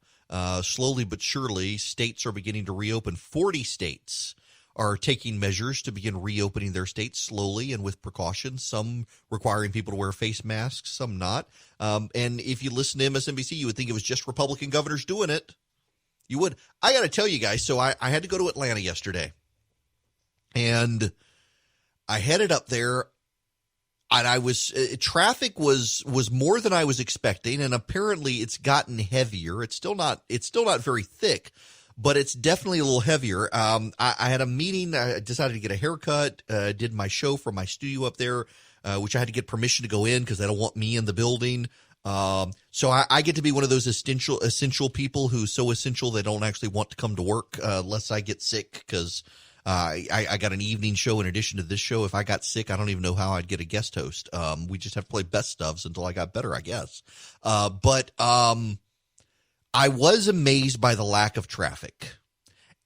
Slowly but surely, states are beginning to reopen. 40 states are taking measures to begin reopening their states slowly and with precaution, some requiring people to wear face masks, some not. And if you listen to MSNBC, you would think it was just Republican governors doing it. You would. I got to tell you guys, so I had to go to Atlanta yesterday, and I headed up there, and I was traffic was more than I was expecting, and apparently it's gotten heavier. It's still not very thick, but it's definitely a little heavier. I had a meeting. I decided to get a haircut. Did my show from my studio up there, which I had to get permission to go in because they don't want me in the building. So I get to be one of those essential people who's so essential they don't actually want to come to work unless I get sick, because I got an evening show in addition to this show. If I got sick, I don't even know how I'd get a guest host. We just have to play best ofs until I got better, I guess. But I was amazed by the lack of traffic.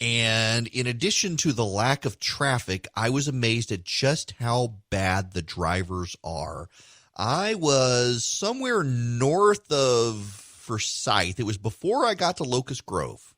And in addition to the lack of traffic, I was amazed at just how bad the drivers are. I was somewhere north of Forsyth. It was before I got to Locust Grove.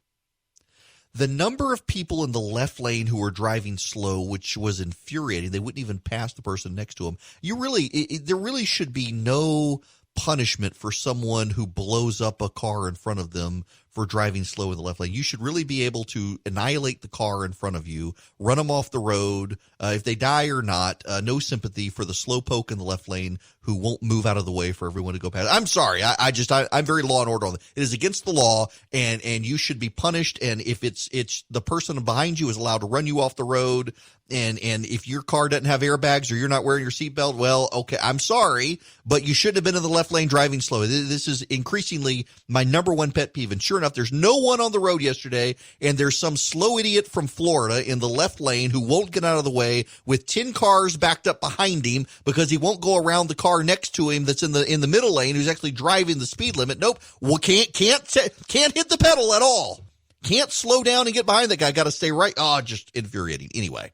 The number of people in the left lane who were driving slow, which was infuriating. They wouldn't even pass the person next to them. There really should be no punishment for someone who blows up a car in front of them for driving slow in the left lane. You should really be able to annihilate the car in front of you, run them off the road. If they die or not, no sympathy for the slowpoke in the left lane who won't move out of the way for everyone to go past. I'm sorry. I'm very law and order on that. It is against the law, and you should be punished. And if it's the person behind you is allowed to run you off the road, and if your car doesn't have airbags or you're not wearing your seatbelt, well, okay, I'm sorry, but you shouldn't have been in the left lane driving slow. This is increasingly my number one pet peeve. And sure enough, there's no one on the road yesterday, and there's some slow idiot from Florida in the left lane who won't get out of the way with 10 cars backed up behind him because he won't go around the car next to him that's in the middle lane who's actually driving the speed limit. Nope. Well, can't hit the pedal at all. Can't slow down and get behind that guy. Got to stay right. Oh, just infuriating. Anyway.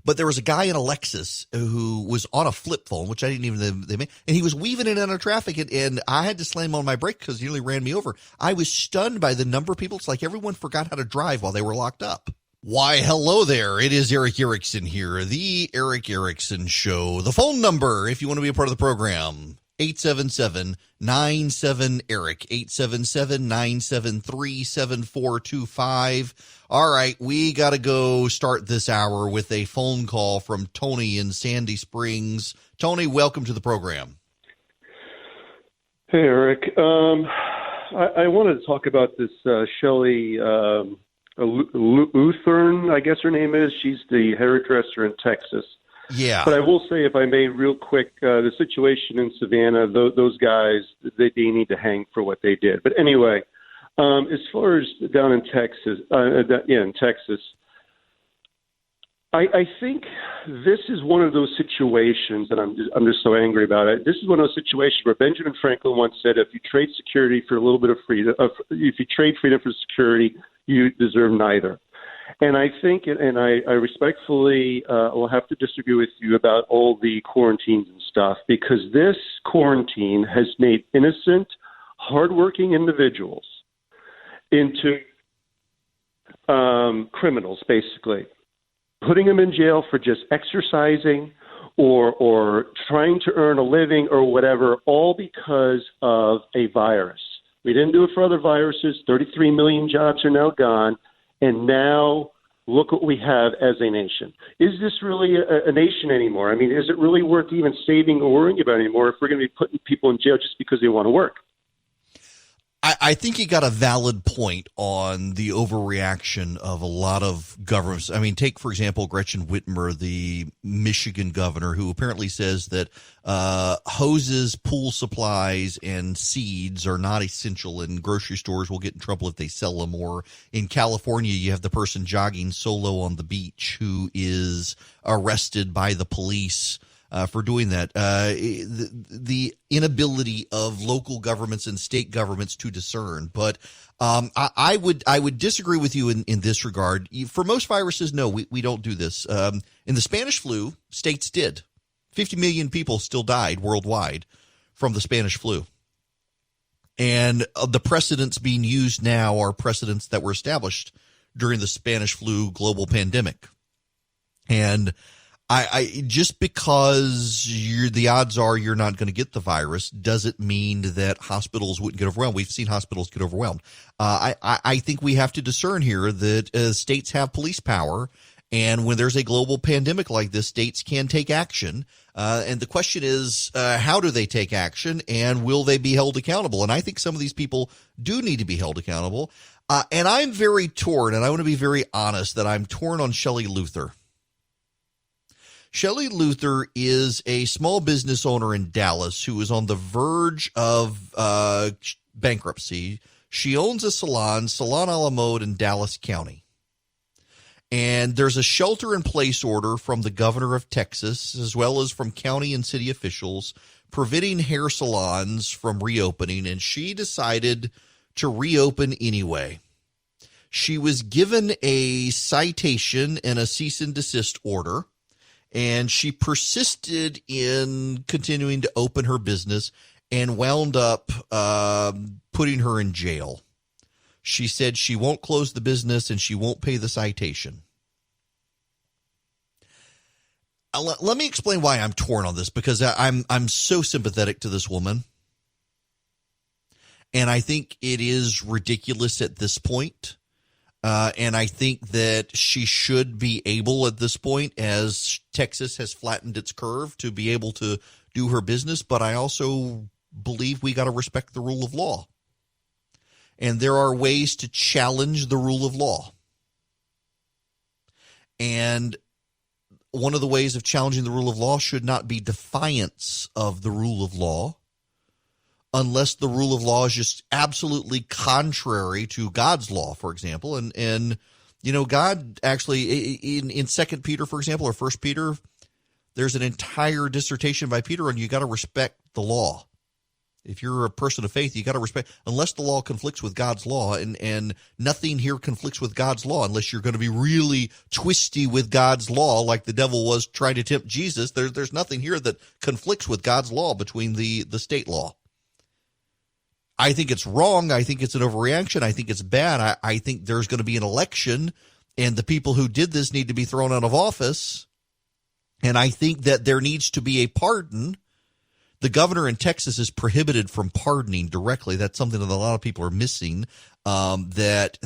But there was a guy in a Lexus who was on a flip phone, which I didn't even know they made, and he was weaving in and out of traffic, and I had to slam on my brake because he nearly ran me over. I was stunned by the number of people. It's like everyone forgot how to drive while they were locked up. Why, hello there. It is Eric Erickson here, the Eric Erickson Show. The phone number, if you want to be a part of the program, 877-97-ERIC, 877-973-7425. All right, we got to go start this hour with a phone call from Tony in Sandy Springs. Tony, welcome to the program. Hey, Eric. I wanted to talk about this Shelley Lutheran, I guess her name is. She's the hairdresser in Texas. Yeah. But I will say, if I may, real quick, the situation in Savannah, those guys, they need to hang for what they did. But anyway, as far as down in Texas, I think this is one of those situations, and I'm just so angry about it. This is one of those situations where Benjamin Franklin once said, if you trade security for a little bit of freedom, if you trade freedom for security, you deserve neither. And I think, and I respectfully will have to disagree with you about all the quarantines and stuff, because this quarantine has made innocent, hardworking individuals into criminals, basically, putting them in jail for just exercising or trying to earn a living or whatever, all because of a virus. We didn't do it for other viruses. 33 million jobs are now gone. And now look what we have as a nation. Is this really a nation anymore? I mean, is it really worth even saving or worrying about anymore if we're going to be putting people in jail just because they want to work? I think you got a valid point on the overreaction of a lot of governments. I mean, take, for example, Gretchen Whitmer, the Michigan governor, who apparently says that hoses, pool supplies, and seeds are not essential, and grocery stores will get in trouble if they sell them. Or in California, you have the person jogging solo on the beach who is arrested by the police for doing that. The inability of local governments and state governments to discern. But I would disagree with you in this regard. For most viruses, no, we don't do this. In the Spanish flu, states did. 50 million people still died worldwide from the Spanish flu. And the precedents being used now are precedents that were established during the Spanish flu global pandemic. And I just because the odds are you're not going to get the virus doesn't mean that hospitals wouldn't get overwhelmed. We've seen hospitals get overwhelmed. I think we have to discern here that states have police power, and when there's a global pandemic like this, states can take action. And the question is, how do they take action, and will they be held accountable? And I think some of these people do need to be held accountable. And I'm very torn, and I want to be very honest that I'm torn on Shelley Luther. Shelley Luther is a small business owner in Dallas who is on the verge of bankruptcy. She owns a salon, Salon a la Mode in Dallas County. And there's a shelter-in-place order from the governor of Texas, as well as from county and city officials, preventing hair salons from reopening, and she decided to reopen anyway. She was given a citation and a cease and desist order, and she persisted in continuing to open her business and wound up putting her in jail. She said she won't close the business and she won't pay the citation. Let me explain why I'm torn on this, because I'm so sympathetic to this woman. And I think it is ridiculous at this point. And I think that she should be able at this point, as Texas has flattened its curve, to be able to do her business. But I also believe we got to respect the rule of law. And there are ways to challenge the rule of law. And one of the ways of challenging the rule of law should not be defiance of the rule of law, unless the rule of law is just absolutely contrary to God's law, for example. And you know, God actually, in 2 Peter, for example, or 1 Peter, there's an entire dissertation by Peter on you got to respect the law. If you're a person of faith, you got to respect, unless the law conflicts with God's law, and nothing here conflicts with God's law, unless you're going to be really twisty with God's law, like the devil was trying to tempt Jesus. There's nothing here that conflicts with God's law between the state law. I think it's wrong. I think it's an overreaction. I think it's bad. I think there's going to be an election, and the people who did this need to be thrown out of office. And I think that there needs to be a pardon. The governor in Texas is prohibited from pardoning directly. That's something that a lot of people are missing, that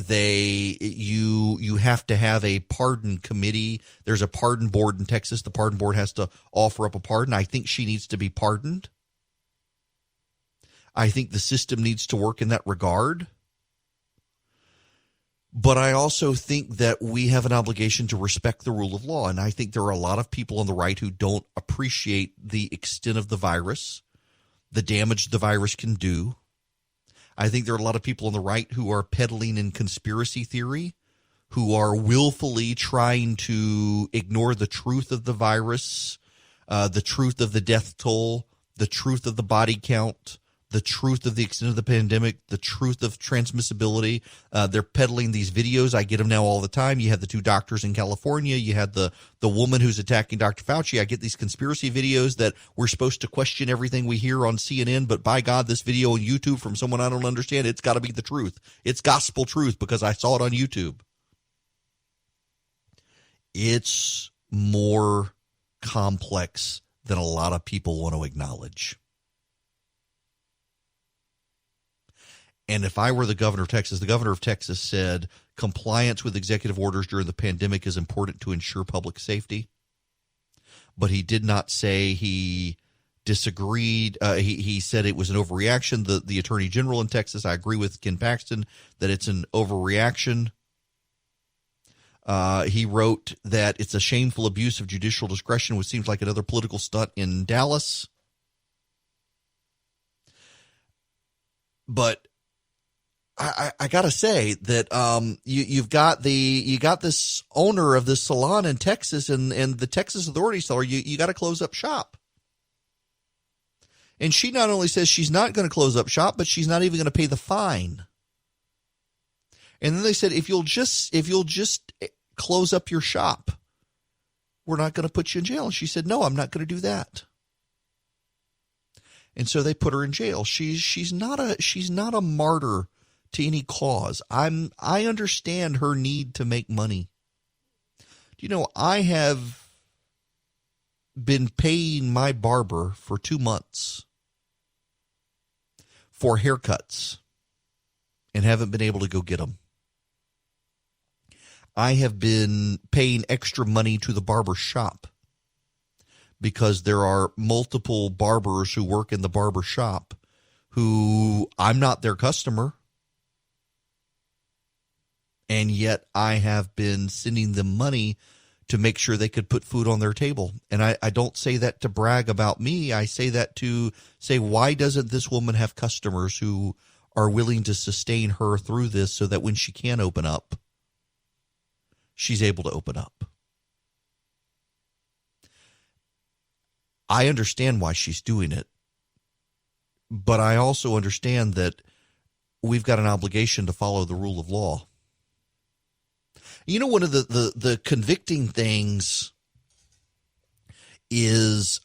you have to have a pardon committee. There's a pardon board in Texas. The pardon board has to offer up a pardon. I think she needs to be pardoned. I think the system needs to work in that regard. But I also think that we have an obligation to respect the rule of law. And I think there are a lot of people on the right who don't appreciate the extent of the virus, the damage the virus can do. I think there are a lot of people on the right who are peddling in conspiracy theory, who are willfully trying to ignore the truth of the virus, the truth of the death toll, the truth of the body count, the truth of the extent of the pandemic, the truth of transmissibility. They're peddling these videos. I get them now all the time. You had the two doctors in California. You had the woman who's attacking Dr. Fauci. I get these conspiracy videos that we're supposed to question everything we hear on CNN, but by God, this video on YouTube from someone I don't understand, it's got to be the truth. It's gospel truth because I saw it on YouTube. It's more complex than a lot of people want to acknowledge. And if I were the governor of Texas said compliance with executive orders during the pandemic is important to ensure public safety. But he did not say he disagreed. He said it was an overreaction. The Attorney General in Texas, I agree with Ken Paxton that it's an overreaction. He wrote that it's a shameful abuse of judicial discretion, which seems like another political stunt in Dallas. But I gotta say that you got this owner of this salon in Texas, and the Texas authorities tell her you got to close up shop. And she not only says she's not going to close up shop, but she's not even going to pay the fine. And then they said, if you'll just close up your shop, we're not going to put you in jail. And she said, no, I'm not going to do that. And so they put her in jail. She's not a martyr to any cause. I understand her need to make money. You know, I have been paying my barber for 2 months for haircuts and haven't been able to go get them. I have been paying extra money to the barber shop because there are multiple barbers who work in the barber shop who I'm not their customer. And yet I have been sending them money to make sure they could put food on their table. And I don't say that to brag about me. I say that to say, why doesn't this woman have customers who are willing to sustain her through this so that when she can open up, she's able to open up? I understand why she's doing it, but I also understand that we've got an obligation to follow the rule of law. You know, one of the convicting things is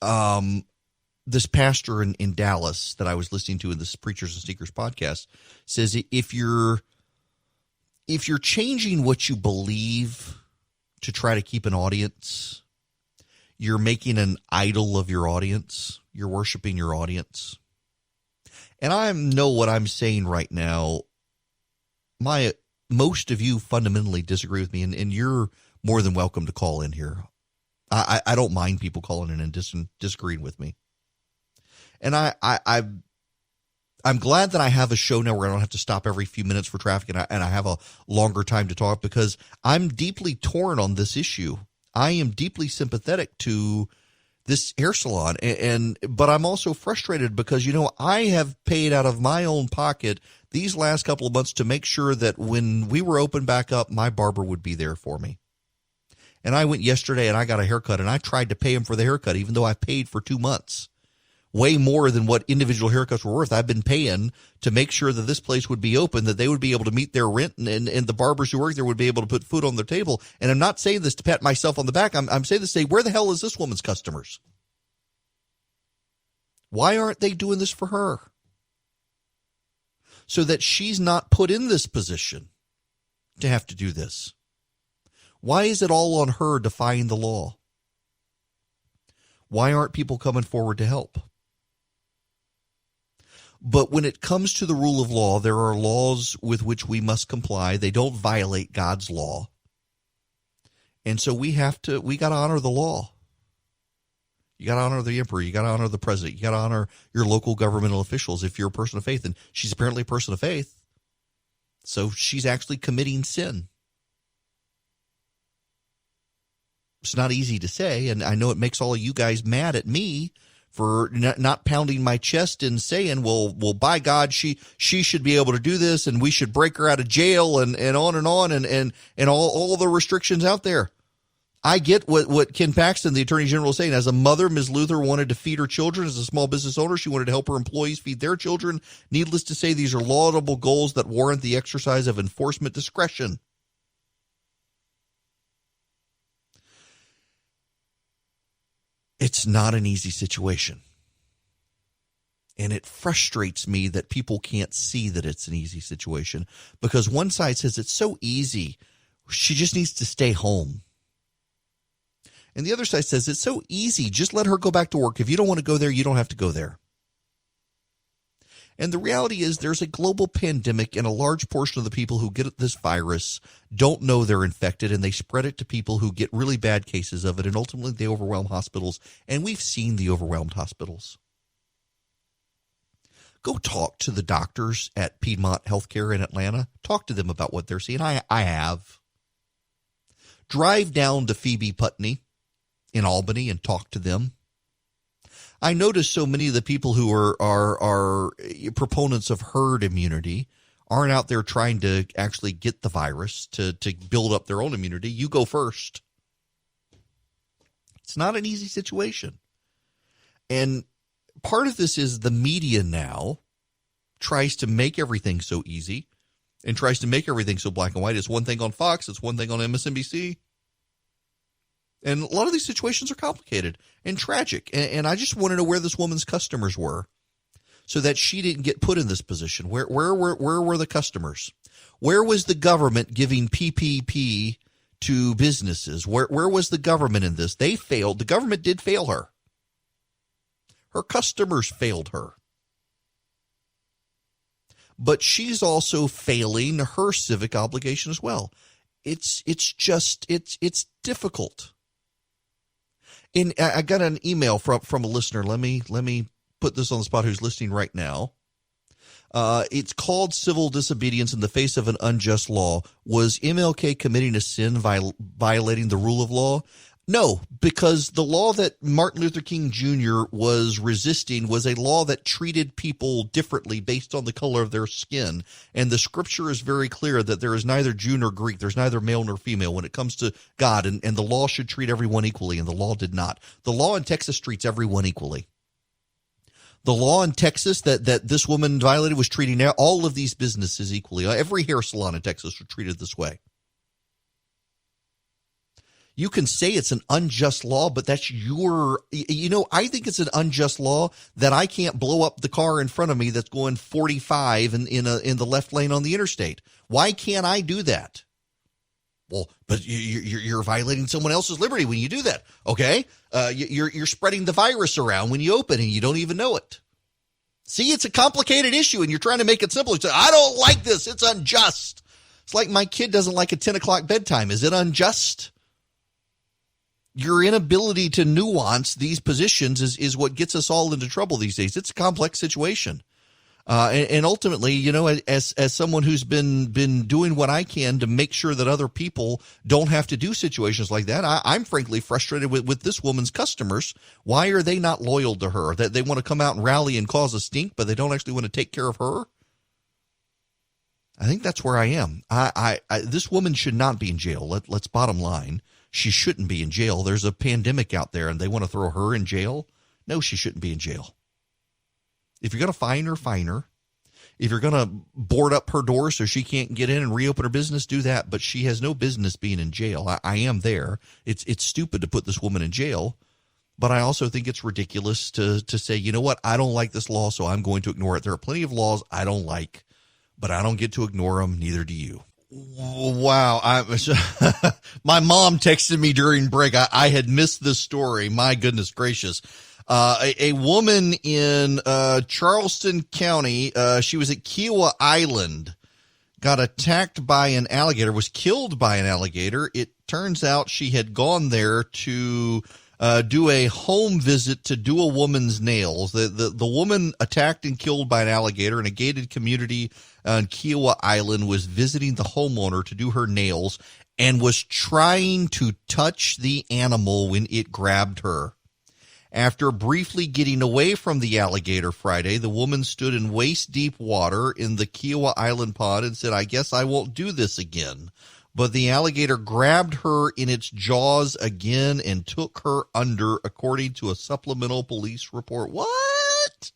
this pastor in Dallas that I was listening to in this Preachers and Sneakers podcast says if you're changing what you believe to try to keep an audience, you're making an idol of your audience. You're worshiping your audience. And I know what I'm saying right now. Most of you fundamentally disagree with me, and you're more than welcome to call in here. I don't mind people calling in and disagreeing with me. And I'm glad that I have a show now where I don't have to stop every few minutes for traffic, and I have a longer time to talk, because I'm deeply torn on this issue. I am deeply sympathetic to this hair salon, but I'm also frustrated because, you know, I have paid out of my own pocket these last couple of months to make sure that when we were open back up, my barber would be there for me. And I went yesterday and I got a haircut, and I tried to pay him for the haircut, even though I paid for 2 months. Way more than what individual haircuts were worth. I've been paying to make sure that this place would be open, that they would be able to meet their rent, and the barbers who work there would be able to put food on their table. And I'm not saying this to pat myself on the back. I'm saying this to say, where the hell is this woman's customers? Why aren't they doing this for her? So that she's not put in this position to have to do this. Why is it all on her defying the law? Why aren't people coming forward to help? But when it comes to the rule of law, there are laws with which we must comply. They don't violate God's law. And so we got to honor the law. You got to honor the emperor. You got to honor the president. You got to honor your local governmental officials if you're a person of faith. And she's apparently a person of faith. So she's actually committing sin. It's not easy to say, and I know it makes all of you guys mad at me for not pounding my chest and saying, well, by God, she should be able to do this, and we should break her out of jail, and on, and all the restrictions out there. I get what Ken Paxton, the Attorney General, is saying. As a mother, Ms. Luther wanted to feed her children. As a small business owner, she wanted to help her employees feed their children. Needless to say, these are laudable goals that warrant the exercise of enforcement discretion. It's not an easy situation. And it frustrates me that people can't see that it's an easy situation, because one side says it's so easy, she just needs to stay home. And the other side says it's so easy, just let her go back to work. If you don't want to go there, you don't have to go there. And the reality is there's a global pandemic, and a large portion of the people who get this virus don't know they're infected, and they spread it to people who get really bad cases of it, and ultimately they overwhelm hospitals. And we've seen the overwhelmed hospitals. Go talk to the doctors at Piedmont Healthcare in Atlanta. Talk to them about what they're seeing. I have. Drive down to Phoebe Putney in Albany and talk to them. I notice so many of the people who are proponents of herd immunity aren't out there trying to actually get the virus to build up their own immunity. You go first. It's not an easy situation. And part of this is the media now tries to make everything so easy and tries to make everything so black and white. It's one thing on Fox. It's one thing on MSNBC. And a lot of these situations are complicated and tragic. And I just want to know where this woman's customers were so that she didn't get put in this position. Where were the customers? Where was the government giving PPP to businesses? Where was the government in this? They failed. The government did fail her. Her customers failed her. But she's also failing her civic obligation as well. It's difficult. And I got an email from a listener. Let me put this on the spot who's listening right now. It's called civil disobedience in the face of an unjust law. Was MLK committing a sin violating the rule of law? No, because the law that Martin Luther King Jr. was resisting was a law that treated people differently based on the color of their skin. And the scripture is very clear that there is neither Jew nor Greek. There's neither male nor female when it comes to God. And the law should treat everyone equally, and the law did not. The law in Texas treats everyone equally. The law in Texas that this woman violated was treating all of these businesses equally. Every hair salon in Texas was treated this way. You can say it's an unjust law, but that's I think it's an unjust law that I can't blow up the car in front of me that's going 45 in the left lane on the interstate. Why can't I do that? Well, but you're violating someone else's liberty when you do that. Okay, you're spreading the virus around when you open and you don't even know it. See, it's a complicated issue, and you're trying to make it simple. You say, I don't like this. It's unjust. It's like my kid doesn't like a 10 o'clock bedtime. Is it unjust? Your inability to nuance these positions is what gets us all into trouble these days. It's a complex situation. And ultimately, as someone who's been doing what I can to make sure that other people don't have to do situations like that, I'm frankly frustrated with this woman's customers. Why are they not loyal to her? That they want to come out and rally and cause a stink, but they don't actually want to take care of her? I think that's where I am. This woman should not be in jail. Let's bottom line. She shouldn't be in jail. There's a pandemic out there, and they want to throw her in jail? No, she shouldn't be in jail. If you're going to fine her. If you're going to board up her door so she can't get in and reopen her business, do that. But she has no business being in jail. I am there. It's stupid to put this woman in jail. But I also think it's ridiculous to say, you know what, I don't like this law, so I'm going to ignore it. There are plenty of laws I don't like, but I don't get to ignore them. Neither do you. Wow. My mom texted me during break. I had missed this story. My goodness gracious. A woman in Charleston County, she was at Kiowa Island, got attacked by an alligator, was killed by an alligator. It turns out she had gone there to do a home visit to do a woman's nails. The woman attacked and killed by an alligator in a gated community on Kiowa Island was visiting the homeowner to do her nails and was trying to touch the animal when it grabbed her. After briefly getting away from the alligator Friday, the woman stood in waist-deep water in the Kiowa Island pond and said, I guess I won't do this again. But the alligator grabbed her in its jaws again and took her under, according to a supplemental police report. What?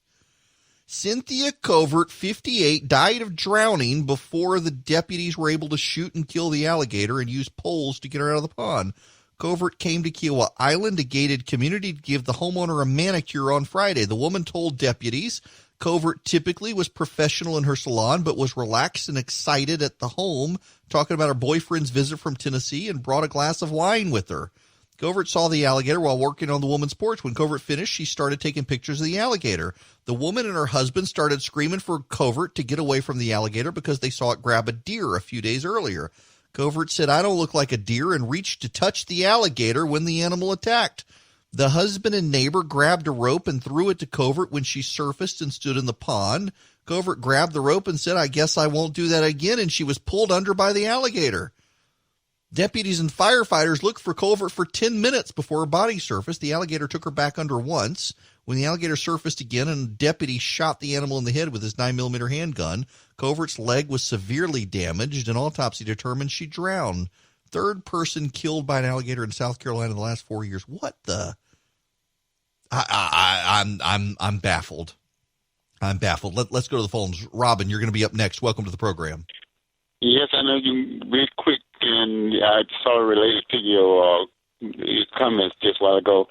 Cynthia Covert, 58, died of drowning before the deputies were able to shoot and kill the alligator and use poles to get her out of the pond. Covert came to Kiowa Island, a gated community, to give the homeowner a manicure on Friday. The woman told deputies Covert typically was professional in her salon, but was relaxed and excited at the home, talking about her boyfriend's visit from Tennessee, and brought a glass of wine with her. Covert saw the alligator while working on the woman's porch. When Covert finished, she started taking pictures of the alligator. The woman and her husband started screaming for Covert to get away from the alligator because they saw it grab a deer a few days earlier. Covert said, I don't look like a deer, and reached to touch the alligator when the animal attacked. The husband and neighbor grabbed a rope and threw it to Covert when she surfaced and stood in the pond. Covert grabbed the rope and said, "I guess I won't do that again," and she was pulled under by the alligator. Deputies and firefighters looked for Covert for 10 minutes before her body surfaced. The alligator took her back under once. When the alligator surfaced again, a deputy shot the animal in the head with his 9mm handgun. Covert's leg was severely damaged. An autopsy determined she drowned. Third person killed by an alligator in South Carolina in the last 4 years. What the? I'm baffled. I'm baffled. Let's go to the phones. Robin, you're going to be up next. Welcome to the program. Yes, I know you real quick, and I saw related to your comments just a while ago.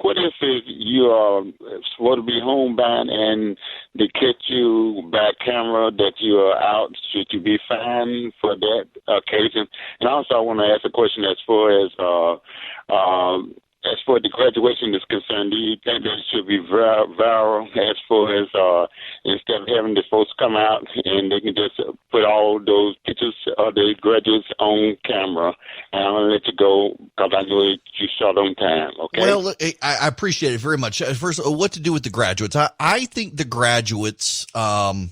What if you are supposed to be homebound and they catch you back camera that you are out? Should you be fined for that occasion? And also, I want to ask a question as far as the graduation is concerned. Do you think that it should be viral as far as instead of having the folks come out and they can just put all those pictures of the graduates on camera? And I'm going to let you go because I know you short on time, okay? Well, I appreciate it very much. First, what to do with the graduates? I think the graduates, I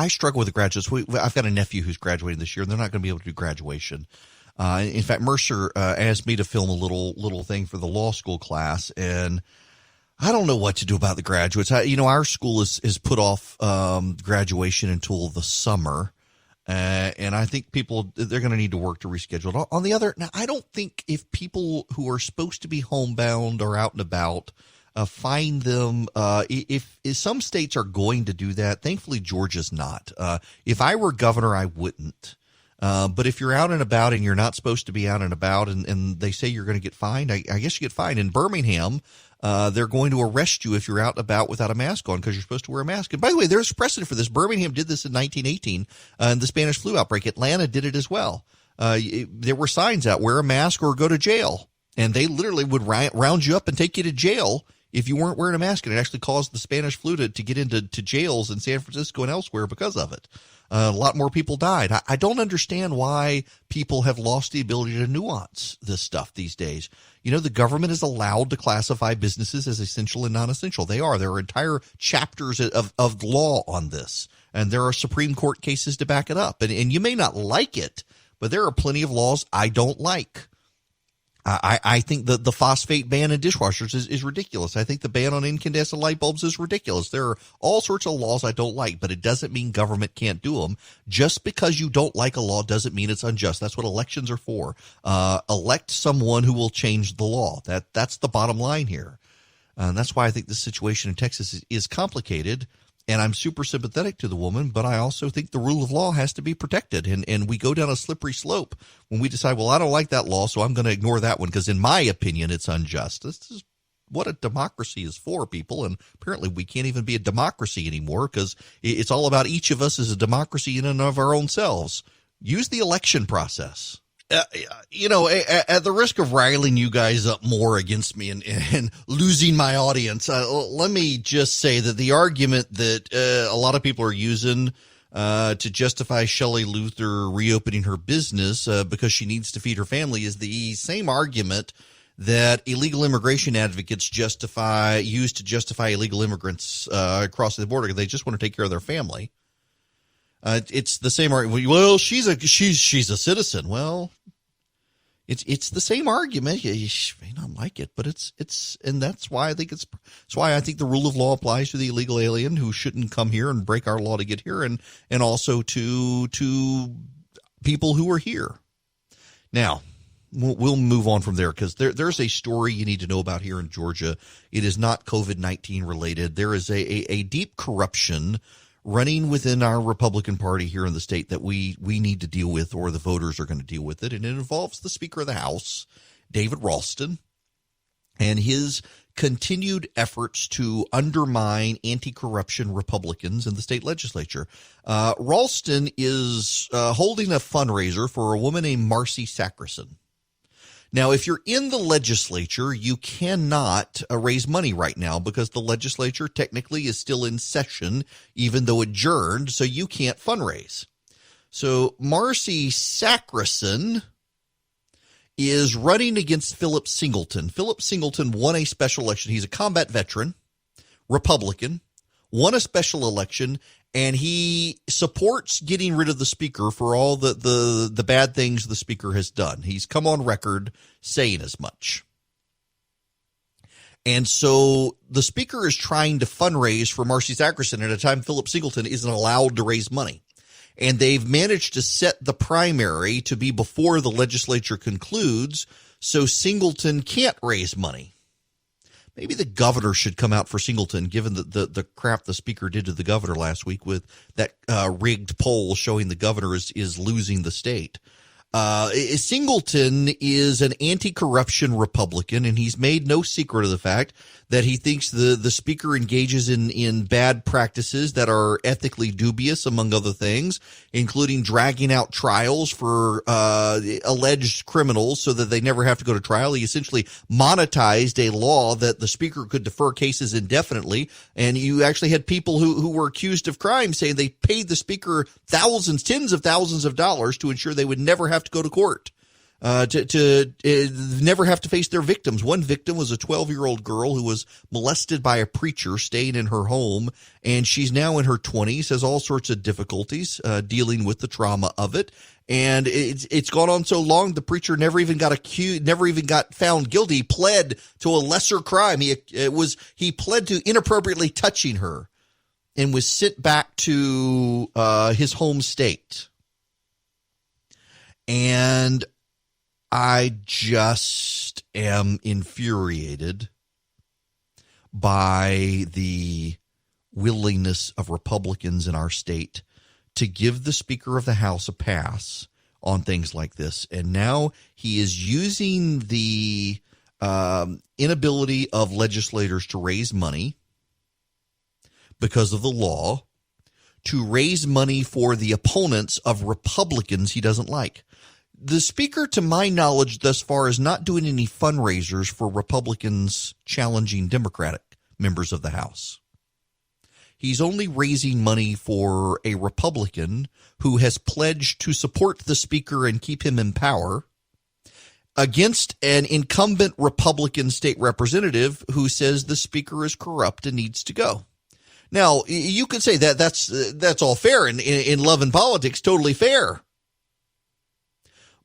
struggle with the graduates. I've got a nephew who's graduating this year, and they're not going to be able to do graduation. In fact, Mercer asked me to film a little thing for the law school class, and I don't know what to do about the graduates. Our school is put off graduation until the summer, and I think they're going to need to work to reschedule it. On the other, now I don't think if people who are supposed to be homebound or out and about, find them. If some states are going to do that, thankfully Georgia's not. If I were governor, I wouldn't. But if you're out and about and you're not supposed to be out and about and they say you're going to get fined, I guess you get fined. In Birmingham, they're going to arrest you if you're out and about without a mask on because you're supposed to wear a mask. And by the way, there's precedent for this. Birmingham did this in 1918 in the Spanish flu outbreak. Atlanta did it as well. There were signs out, wear a mask or go to jail. And they literally would round you up and take you to jail if you weren't wearing a mask. And it actually caused the Spanish flu to get into jails in San Francisco and elsewhere because of it. A lot more people died. I don't understand why people have lost the ability to nuance this stuff these days. The government is allowed to classify businesses as essential and non-essential. They are. There are entire chapters of law on this, and there are Supreme Court cases to back it up. And you may not like it, but there are plenty of laws I don't like. I think the phosphate ban in dishwashers is ridiculous. I think the ban on incandescent light bulbs is ridiculous. There are all sorts of laws I don't like, but it doesn't mean government can't do them. Just because you don't like a law doesn't mean it's unjust. That's what elections are for. Elect someone who will change the law. That's the bottom line here. And that's why I think the situation in Texas is complicated. And I'm super sympathetic to the woman, but I also think the rule of law has to be protected. And we go down a slippery slope when we decide, well, I don't like that law, so I'm going to ignore that one because in my opinion, it's unjust. This is what a democracy is for, people. And apparently we can't even be a democracy anymore because it's all about each of us as a democracy in and of our own selves. Use the election process. At the risk of riling you guys up more against me and losing my audience, let me just say that the argument that a lot of people are using to justify Shelley Luther reopening her business because she needs to feed her family is the same argument that illegal immigration advocates use to justify illegal immigrants crossing the border. They just want to take care of their family. It's the same argument. Well, she's a citizen. Well, it's the same argument. You may not like it, but and that's why I think the rule of law applies to the illegal alien who shouldn't come here and break our law to get here, and also to people who are here. Now, we'll move on from there because there's a story you need to know about here in Georgia. It is not COVID-19 related. There is a deep corruption running within our Republican Party here in the state that we need to deal with, or the voters are going to deal with it. And it involves the Speaker of the House, David Ralston, and his continued efforts to undermine anti-corruption Republicans in the state legislature. Ralston is holding a fundraiser for a woman named Marcy Sackerson. Now, if you're in the legislature, you cannot raise money right now because the legislature technically is still in session, even though adjourned, so you can't fundraise. So Marcy Sackerson is running against Philip Singleton. Philip Singleton won a special election. He's a combat veteran, Republican, won a special election, and he supports getting rid of the speaker for all the bad things the speaker has done. He's come on record saying as much. And so the speaker is trying to fundraise for Marcy Sakerson at a time Philip Singleton isn't allowed to raise money. And they've managed to set the primary to be before the legislature concludes, so Singleton can't raise money. Maybe the governor should come out for Singleton, given the crap the speaker did to the governor last week with that rigged poll showing the governor is losing the state. Singleton is an anti-corruption Republican, and he's made no secret of the fact that he thinks the speaker engages in bad practices that are ethically dubious, among other things, including dragging out trials for alleged criminals so that they never have to go to trial. He essentially monetized a law that the speaker could defer cases indefinitely, and you actually had people who were accused of crime saying they paid the speaker thousands, tens of thousands of dollars to ensure they would never have to go to court. To never have to face their victims. One victim was a 12-year-old girl who was molested by a preacher staying in her home, and she's now in her 20s, has all sorts of difficulties dealing with the trauma of it. And it's gone on so long, the preacher never even got accused, never even got found guilty. He pled to a lesser crime. He pled to inappropriately touching her and was sent back to his home state. And I just am infuriated by the willingness of Republicans in our state to give the Speaker of the House a pass on things like this. And now he is using the inability of legislators to raise money because of the law to raise money for the opponents of Republicans he doesn't like. The speaker, to my knowledge, thus far is not doing any fundraisers for Republicans challenging Democratic members of the House. He's only raising money for a Republican who has pledged to support the speaker and keep him in power against an incumbent Republican state representative who says the speaker is corrupt and needs to go. Now, you could say that that's all fair in love and politics, totally fair.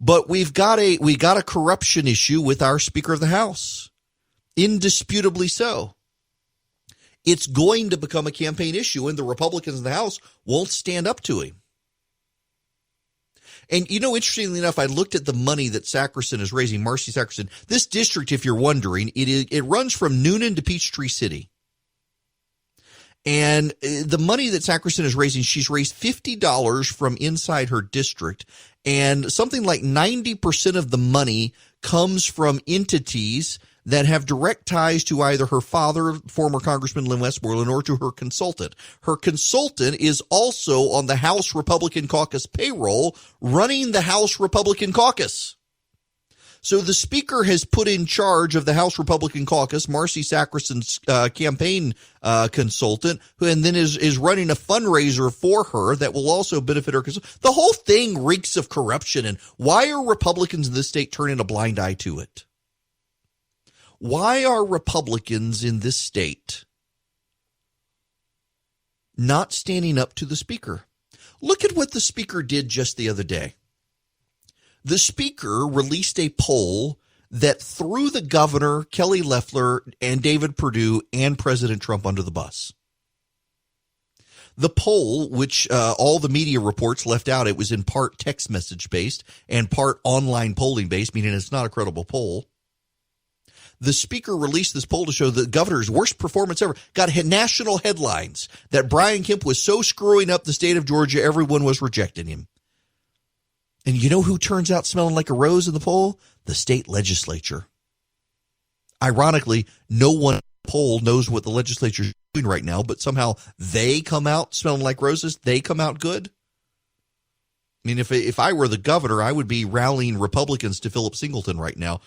But we got a corruption issue with our Speaker of the House, indisputably so. It's going to become a campaign issue, and the Republicans in the House won't stand up to him. And, interestingly enough, I looked at the money that Sakerson is raising, Marcy Sakerson. This district, if you're wondering, it runs from Noonan to Peachtree City. And the money that Sakerson is raising, she's raised $50 from inside her district, and something like 90% of the money comes from entities that have direct ties to either her father, former Congressman Lynn Westmoreland, or to her consultant. Her consultant is also on the House Republican Caucus payroll, running the House Republican Caucus. So the speaker has put in charge of the House Republican Caucus Marcy Sakerson's campaign consultant, who and then is running a fundraiser for her that will also benefit her. The whole thing reeks of corruption. And why are Republicans in this state turning a blind eye to it? Why are Republicans in this state not standing up to the speaker? Look at what the speaker did just the other day. The speaker released a poll that threw the governor, Kelly Loeffler, and David Perdue and President Trump under the bus. The poll, which all the media reports left out, it was in part text message based and part online polling based, meaning it's not a credible poll. The speaker released this poll to show the governor's worst performance ever. Got national headlines that Brian Kemp was so screwing up the state of Georgia, everyone was rejecting him. And you know who turns out smelling like a rose in the poll? The state legislature. Ironically, no one in the poll knows what the legislature is doing right now, but somehow they come out smelling like roses. They come out good. I mean, if I were the governor, I would be rallying Republicans to Philip Singleton right now.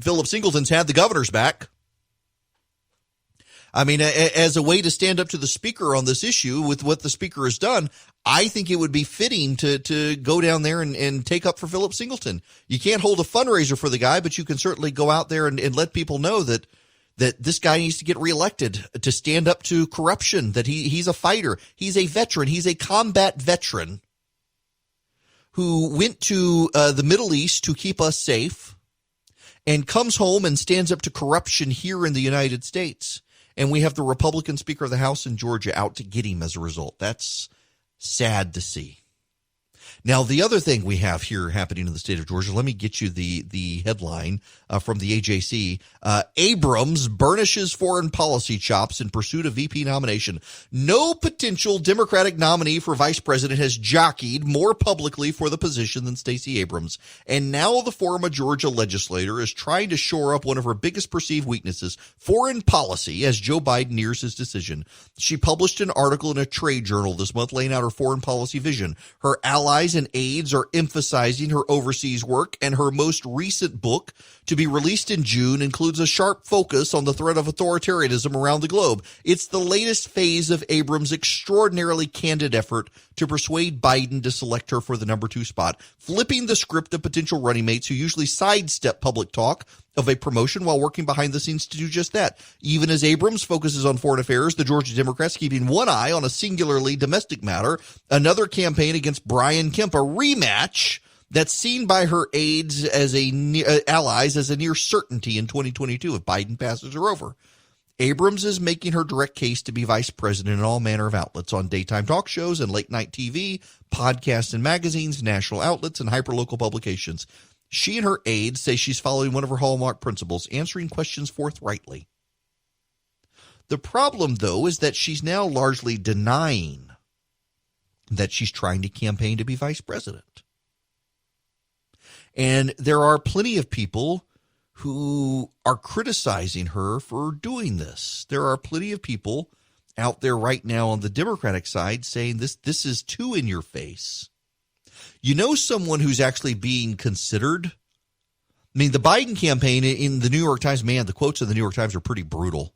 Philip Singleton's had the governor's back. I mean, as a way to stand up to the speaker on this issue with what the speaker has done, I think it would be fitting to go down there and take up for Philip Singleton. You can't hold a fundraiser for the guy, but you can certainly go out there and let people know that this guy needs to get reelected, to stand up to corruption, that he's a fighter. He's a veteran. He's a combat veteran who went to the Middle East to keep us safe and comes home and stands up to corruption here in the United States. And we have the Republican Speaker of the House in Georgia out to get him as a result. That's sad to see. Now, the other thing we have here happening in the state of Georgia, let me get you the headline from the AJC. Abrams burnishes foreign policy chops in pursuit of VP nomination. No potential Democratic nominee for vice president has jockeyed more publicly for the position than Stacey Abrams. And now the former Georgia legislator is trying to shore up one of her biggest perceived weaknesses, foreign policy, as Joe Biden nears his decision. She published an article in a trade journal this month laying out her foreign policy vision. Her allies and aides are emphasizing her overseas work, and her most recent book, to be released in June, includes a sharp focus on the threat of authoritarianism around the globe. It's the latest phase of Abrams' extraordinarily candid effort to persuade Biden to select her for the number 2 spot, flipping the script of potential running mates who usually sidestep public talk of a promotion while working behind the scenes to do just that. Even as Abrams focuses on foreign affairs, the Georgia Democrats keeping one eye on a singularly domestic matter, another campaign against Brian Kemp, a rematch that's seen by her aides as allies as a near certainty in 2022 if Biden passes her over. Abrams is making her direct case to be vice president in all manner of outlets, on daytime talk shows and late night TV, podcasts and magazines, national outlets, and hyperlocal publications. She and her aides say she's following one of her hallmark principles, answering questions forthrightly. The problem, though, is that she's now largely denying that she's trying to campaign to be vice president. And there are plenty of people who are criticizing her for doing this. There are plenty of people out there right now on the Democratic side saying this is too in your face. You know, someone who's actually being considered? I mean, the Biden campaign in the New York Times, man, the quotes in the New York Times are pretty brutal.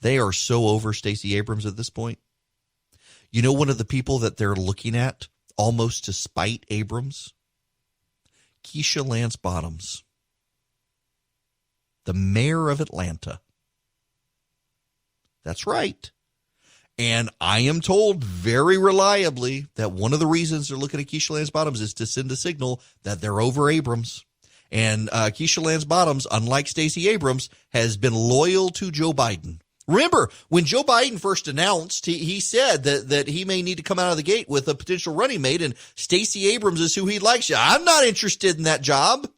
They are so over Stacey Abrams at this point. You know, one of the people that they're looking at almost to spite Abrams? Keisha Lance Bottoms, the mayor of Atlanta. That's right. And I am told very reliably that one of the reasons they're looking at Keisha Lance Bottoms is to send a signal that they're over Abrams. And Keisha Lance Bottoms, unlike Stacey Abrams, has been loyal to Joe Biden. Remember, when Joe Biden first announced, he said that he may need to come out of the gate with a potential running mate, and Stacey Abrams is who he likes. I'm not interested in that job.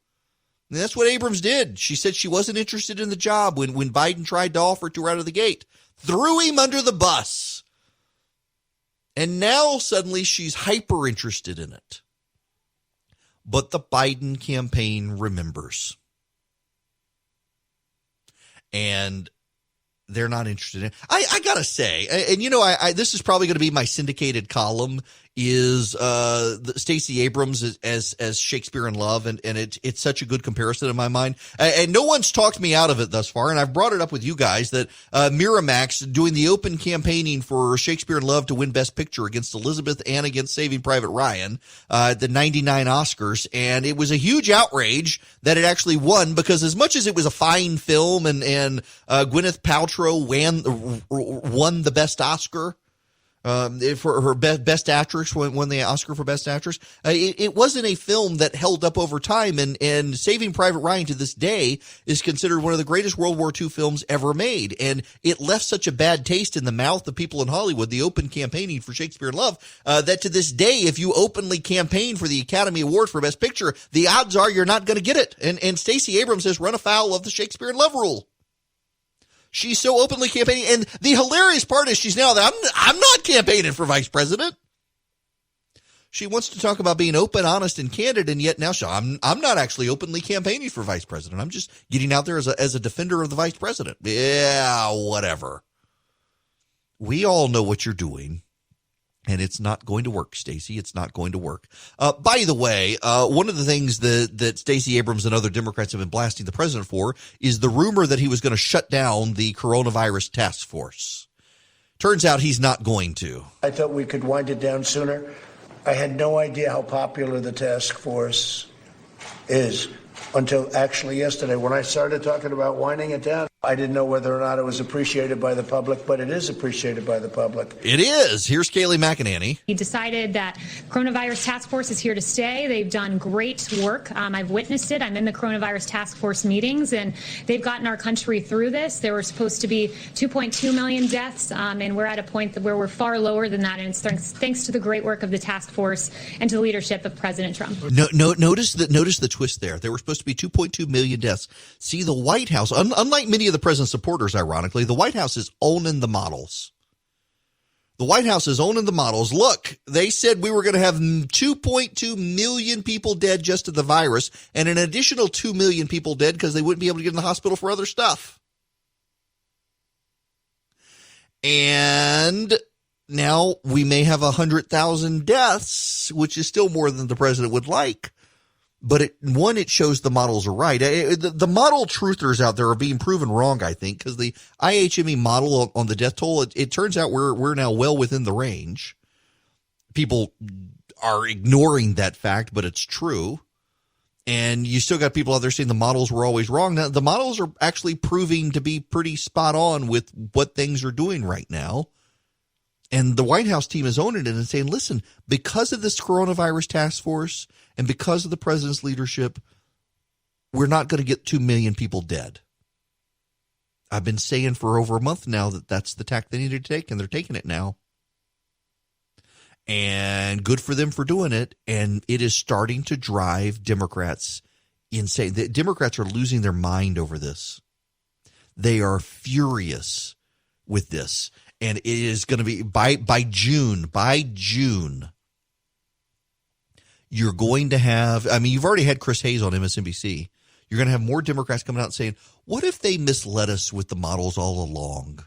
And that's what Abrams did. She said she wasn't interested in the job when Biden tried to offer it to her out of the gate. Threw him under the bus. And now suddenly she's hyper interested in it. But the Biden campaign remembers. And they're not interested in it. I gotta say, and you know, this is probably going to be my syndicated column, is Stacey Abrams as Shakespeare in Love, and it's such a good comparison in my mind. And no one's talked me out of it thus far, and I've brought it up with you guys that Miramax doing the open campaigning for Shakespeare in Love to win Best Picture against Elizabeth and against Saving Private Ryan, the 99 Oscars, and it was a huge outrage that it actually won, because as much as it was a fine film and Gwyneth Paltrow won the Best Oscar, for her best actress, won the Oscar for best actress. It wasn't a film that held up over time, and Saving Private Ryan to this day is considered one of the greatest World War II films ever made. And it left such a bad taste in the mouth of people in Hollywood, the open campaigning for Shakespeare in Love, that to this day, if you openly campaign for the Academy Award for Best Picture, the odds are you're not going to get it. And Stacey Abrams has run afoul of the Shakespeare in Love rule. She's so openly campaigning, and the hilarious part is she's now that I'm not campaigning for vice president. She wants to talk about being open, honest, and candid, and yet now I'm not actually openly campaigning for vice president. I'm just getting out there as a defender of the vice president. Yeah, whatever. We all know what you're doing. And it's not going to work, Stacey. It's not going to work. By the way, one of the things that Stacey Abrams and other Democrats have been blasting the president for is the rumor that he was going to shut down the coronavirus task force. Turns out he's not going to. I thought we could wind it down sooner. I had no idea how popular the task force is until actually yesterday. When I started talking about winding it down, I didn't know whether or not it was appreciated by the public, but it is appreciated by the public. It is. Here's Kayleigh McEnany. He decided that coronavirus task force is here to stay. They've done great work. I've witnessed it. I'm in the coronavirus task force meetings, and they've gotten our country through this. There were supposed to be 2.2 million deaths, and we're at a point where we're far lower than that, and it's thanks to the great work of the task force and to the leadership of President Trump. Notice the twist there. There were supposed to be 2.2 million deaths. See, the White House, unlike many of the president's supporters, ironically, the White House is owning the models. The White House is owning the models. Look, they said we were going to have 2.2 million people dead just to the virus and an additional 2 million people dead because they wouldn't be able to get in the hospital for other stuff. And now we may have 100,000 deaths, which is still more than the president would like. But it shows the models are right. The model truthers out there are being proven wrong, I think, because the IHME model on the death toll, it turns out we're now well within the range. People are ignoring that fact, but it's true. And you still got people out there saying the models were always wrong. Now, the models are actually proving to be pretty spot on with what things are doing right now. And the White House team is owning it and saying, listen, because of this coronavirus task force and because of the president's leadership, we're not going to get 2 million people dead. I've been saying for over a month now that that's the tack they needed to take, and they're taking it now. And good for them for doing it. And it is starting to drive Democrats insane. The Democrats are losing their mind over this. They are furious with this. And it is going to be by June, you're going to have, I mean, you've already had Chris Hayes on MSNBC. You're going to have more Democrats coming out and saying, what if they misled us with the models all along?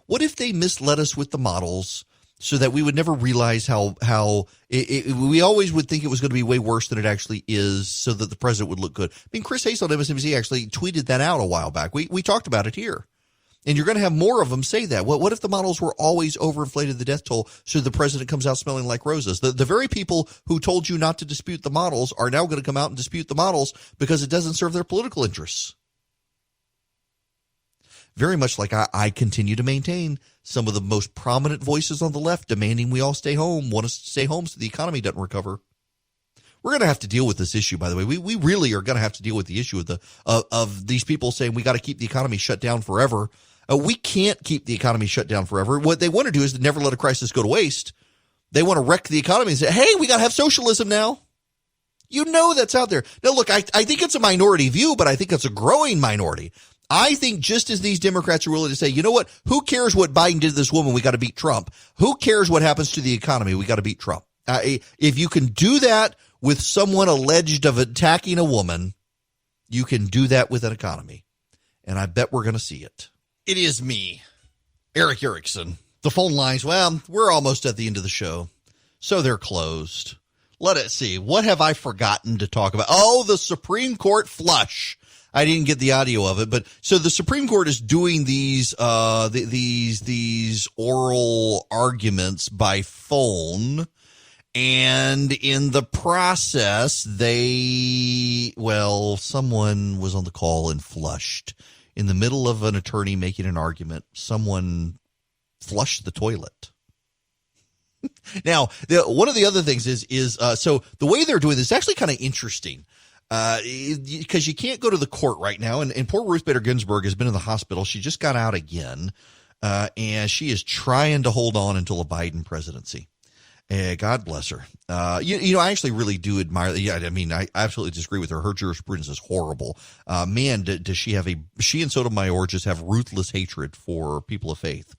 What if they misled us with the models so that we would never realize how we always would think it was going to be way worse than it actually is so that the president would look good. I mean, Chris Hayes on MSNBC actually tweeted that out a while back. We talked about it here. And you're going to have more of them say that. What if the models were always overinflated the death toll so the president comes out smelling like roses? The very people who told you not to dispute the models are now going to come out and dispute the models because it doesn't serve their political interests. Very much like I continue to maintain some of the most prominent voices on the left demanding we all stay home, want us to stay home so the economy doesn't recover. We're going to have to deal with this issue, by the way. We really are going to have to deal with the issue of these people saying we got to keep the economy shut down forever. We can't keep the economy shut down forever. What they want to do is to never let a crisis go to waste. They want to wreck the economy and say, hey, we got to have socialism now. You know that's out there. Now, look, I think it's a minority view, but I think it's a growing minority. I think just as these Democrats are willing to say, you know what, who cares what Biden did to this woman? We got to beat Trump. Who cares what happens to the economy? We got to beat Trump. If you can do that with someone alleged of attacking a woman, you can do that with an economy. And I bet we're going to see it. It is me, Eric Erickson. The phone lines, well, we're almost at the end of the show, so they're closed. Let us see. What have I forgotten to talk about? Oh, the Supreme Court flush. I didn't get the audio of it, but so the Supreme Court is doing these oral arguments by phone, and in the process, someone was on the call and flushed. In the middle of an attorney making an argument, someone flushed the toilet. Now, one of the other things is so the way they're doing this is actually kind of interesting because you can't go to the court right now. And poor Ruth Bader Ginsburg has been in the hospital. She just got out again, and she is trying to hold on until a Biden presidency. God bless her. I actually really do admire. Yeah, I mean, I absolutely disagree with her. Her jurisprudence is horrible. Man, does she have she and Sotomayor just have ruthless hatred for people of faith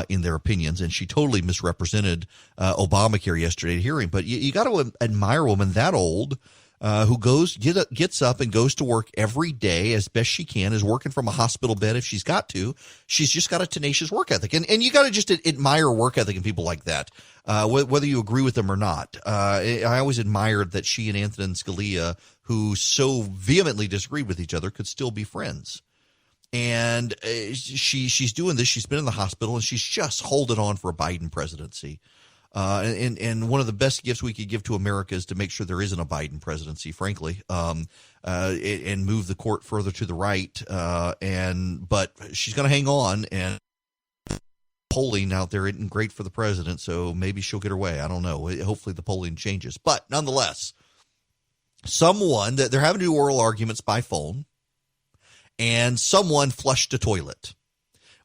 in their opinions. And she totally misrepresented Obamacare yesterday at hearing. But you got to admire a woman that old who gets up and goes to work every day as best she can, is working from a hospital bed if she's got to. She's just got a tenacious work ethic. And you got to just admire work ethic in people like that, whether you agree with them or not. I always admired that she and Antonin Scalia, who so vehemently disagreed with each other, could still be friends. And she's doing this. She's been in the hospital, and she's just holding on for a Biden presidency. And one of the best gifts we could give to America is to make sure there isn't a Biden presidency, frankly, and move the court further to the right. But she's going to hang on, and polling out there isn't great for the president, so maybe she'll get her way. I don't know. Hopefully the polling changes. But nonetheless, they're having to do oral arguments by phone, and someone flushed a toilet.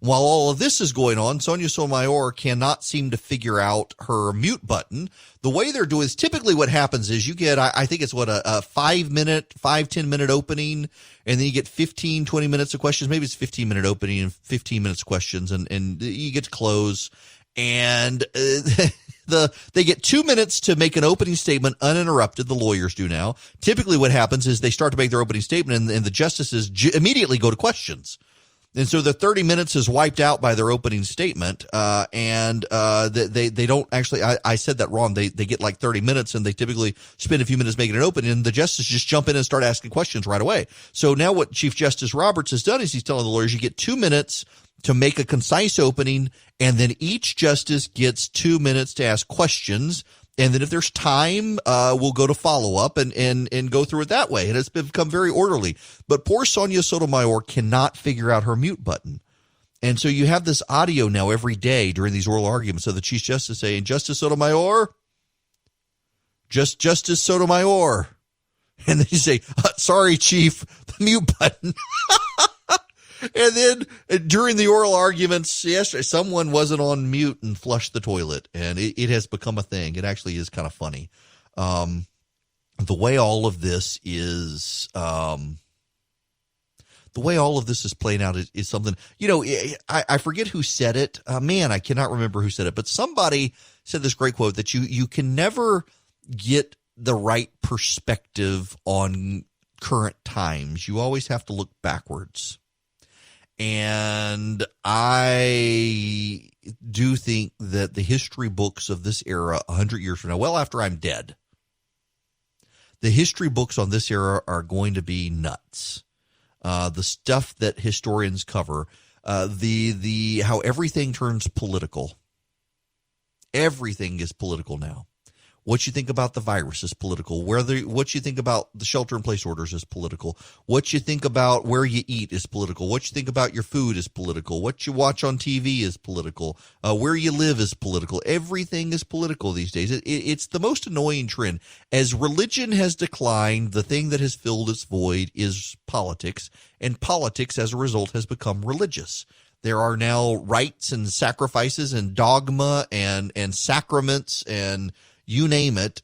While all of this is going on, Sonia Sotomayor cannot seem to figure out her mute button. The way they're doing is typically what happens is you get, I think it's a 10 minute opening, and then you get 15, 20 minutes of questions. Maybe it's 15-minute opening and 15 minutes of questions, and you get to close. And they get 2 minutes to make an opening statement uninterrupted. The lawyers do now. Typically what happens is they start to make their opening statement, and the justices immediately go to questions. And so the 30 minutes is wiped out by their opening statement, and they don't actually. I said that wrong. They get like 30 minutes, and they typically spend a few minutes making an opening, and the justices just jump in and start asking questions right away. So now what Chief Justice Roberts has done is he's telling the lawyers, you get 2 minutes to make a concise opening, and then each justice gets 2 minutes to ask questions. And then if there's time, we'll go to follow-up and go through it that way. And it's become very orderly. But poor Sonia Sotomayor cannot figure out her mute button. And so you have this audio now every day during these oral arguments of the Chief Justice saying, Justice Sotomayor, Justice Sotomayor. And then you say, sorry, Chief, the mute button. And then during the oral arguments yesterday, someone wasn't on mute and flushed the toilet, and it has become a thing. It actually is kind of funny. The way all of this is playing out is something, I forget who said it. I cannot remember who said it, but somebody said this great quote that you can never get the right perspective on current times. You always have to look backwards. And I do think that the history books of this era 100 years from now, well after I'm dead, the history books on this era are going to be nuts. The stuff that historians cover, how everything turns political. Everything is political now. What you think about the virus is political. What you think about the shelter-in-place orders is political. What you think about where you eat is political. What you think about your food is political. What you watch on TV is political. Where you live is political. Everything is political these days. It's the most annoying trend. As religion has declined, the thing that has filled its void is politics, and politics, as a result, has become religious. There are now rites and sacrifices and dogma and sacraments and you name it,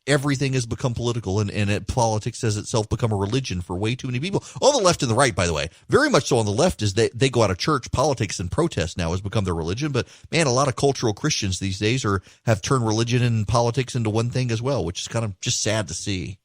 everything has become political, and politics has itself become a religion for way too many people. On the left and the right, by the way, very much so on the left is they go out of church. Politics and protest now has become their religion. But, man, a lot of cultural Christians these days have turned religion and politics into one thing as well, which is kind of just sad to see.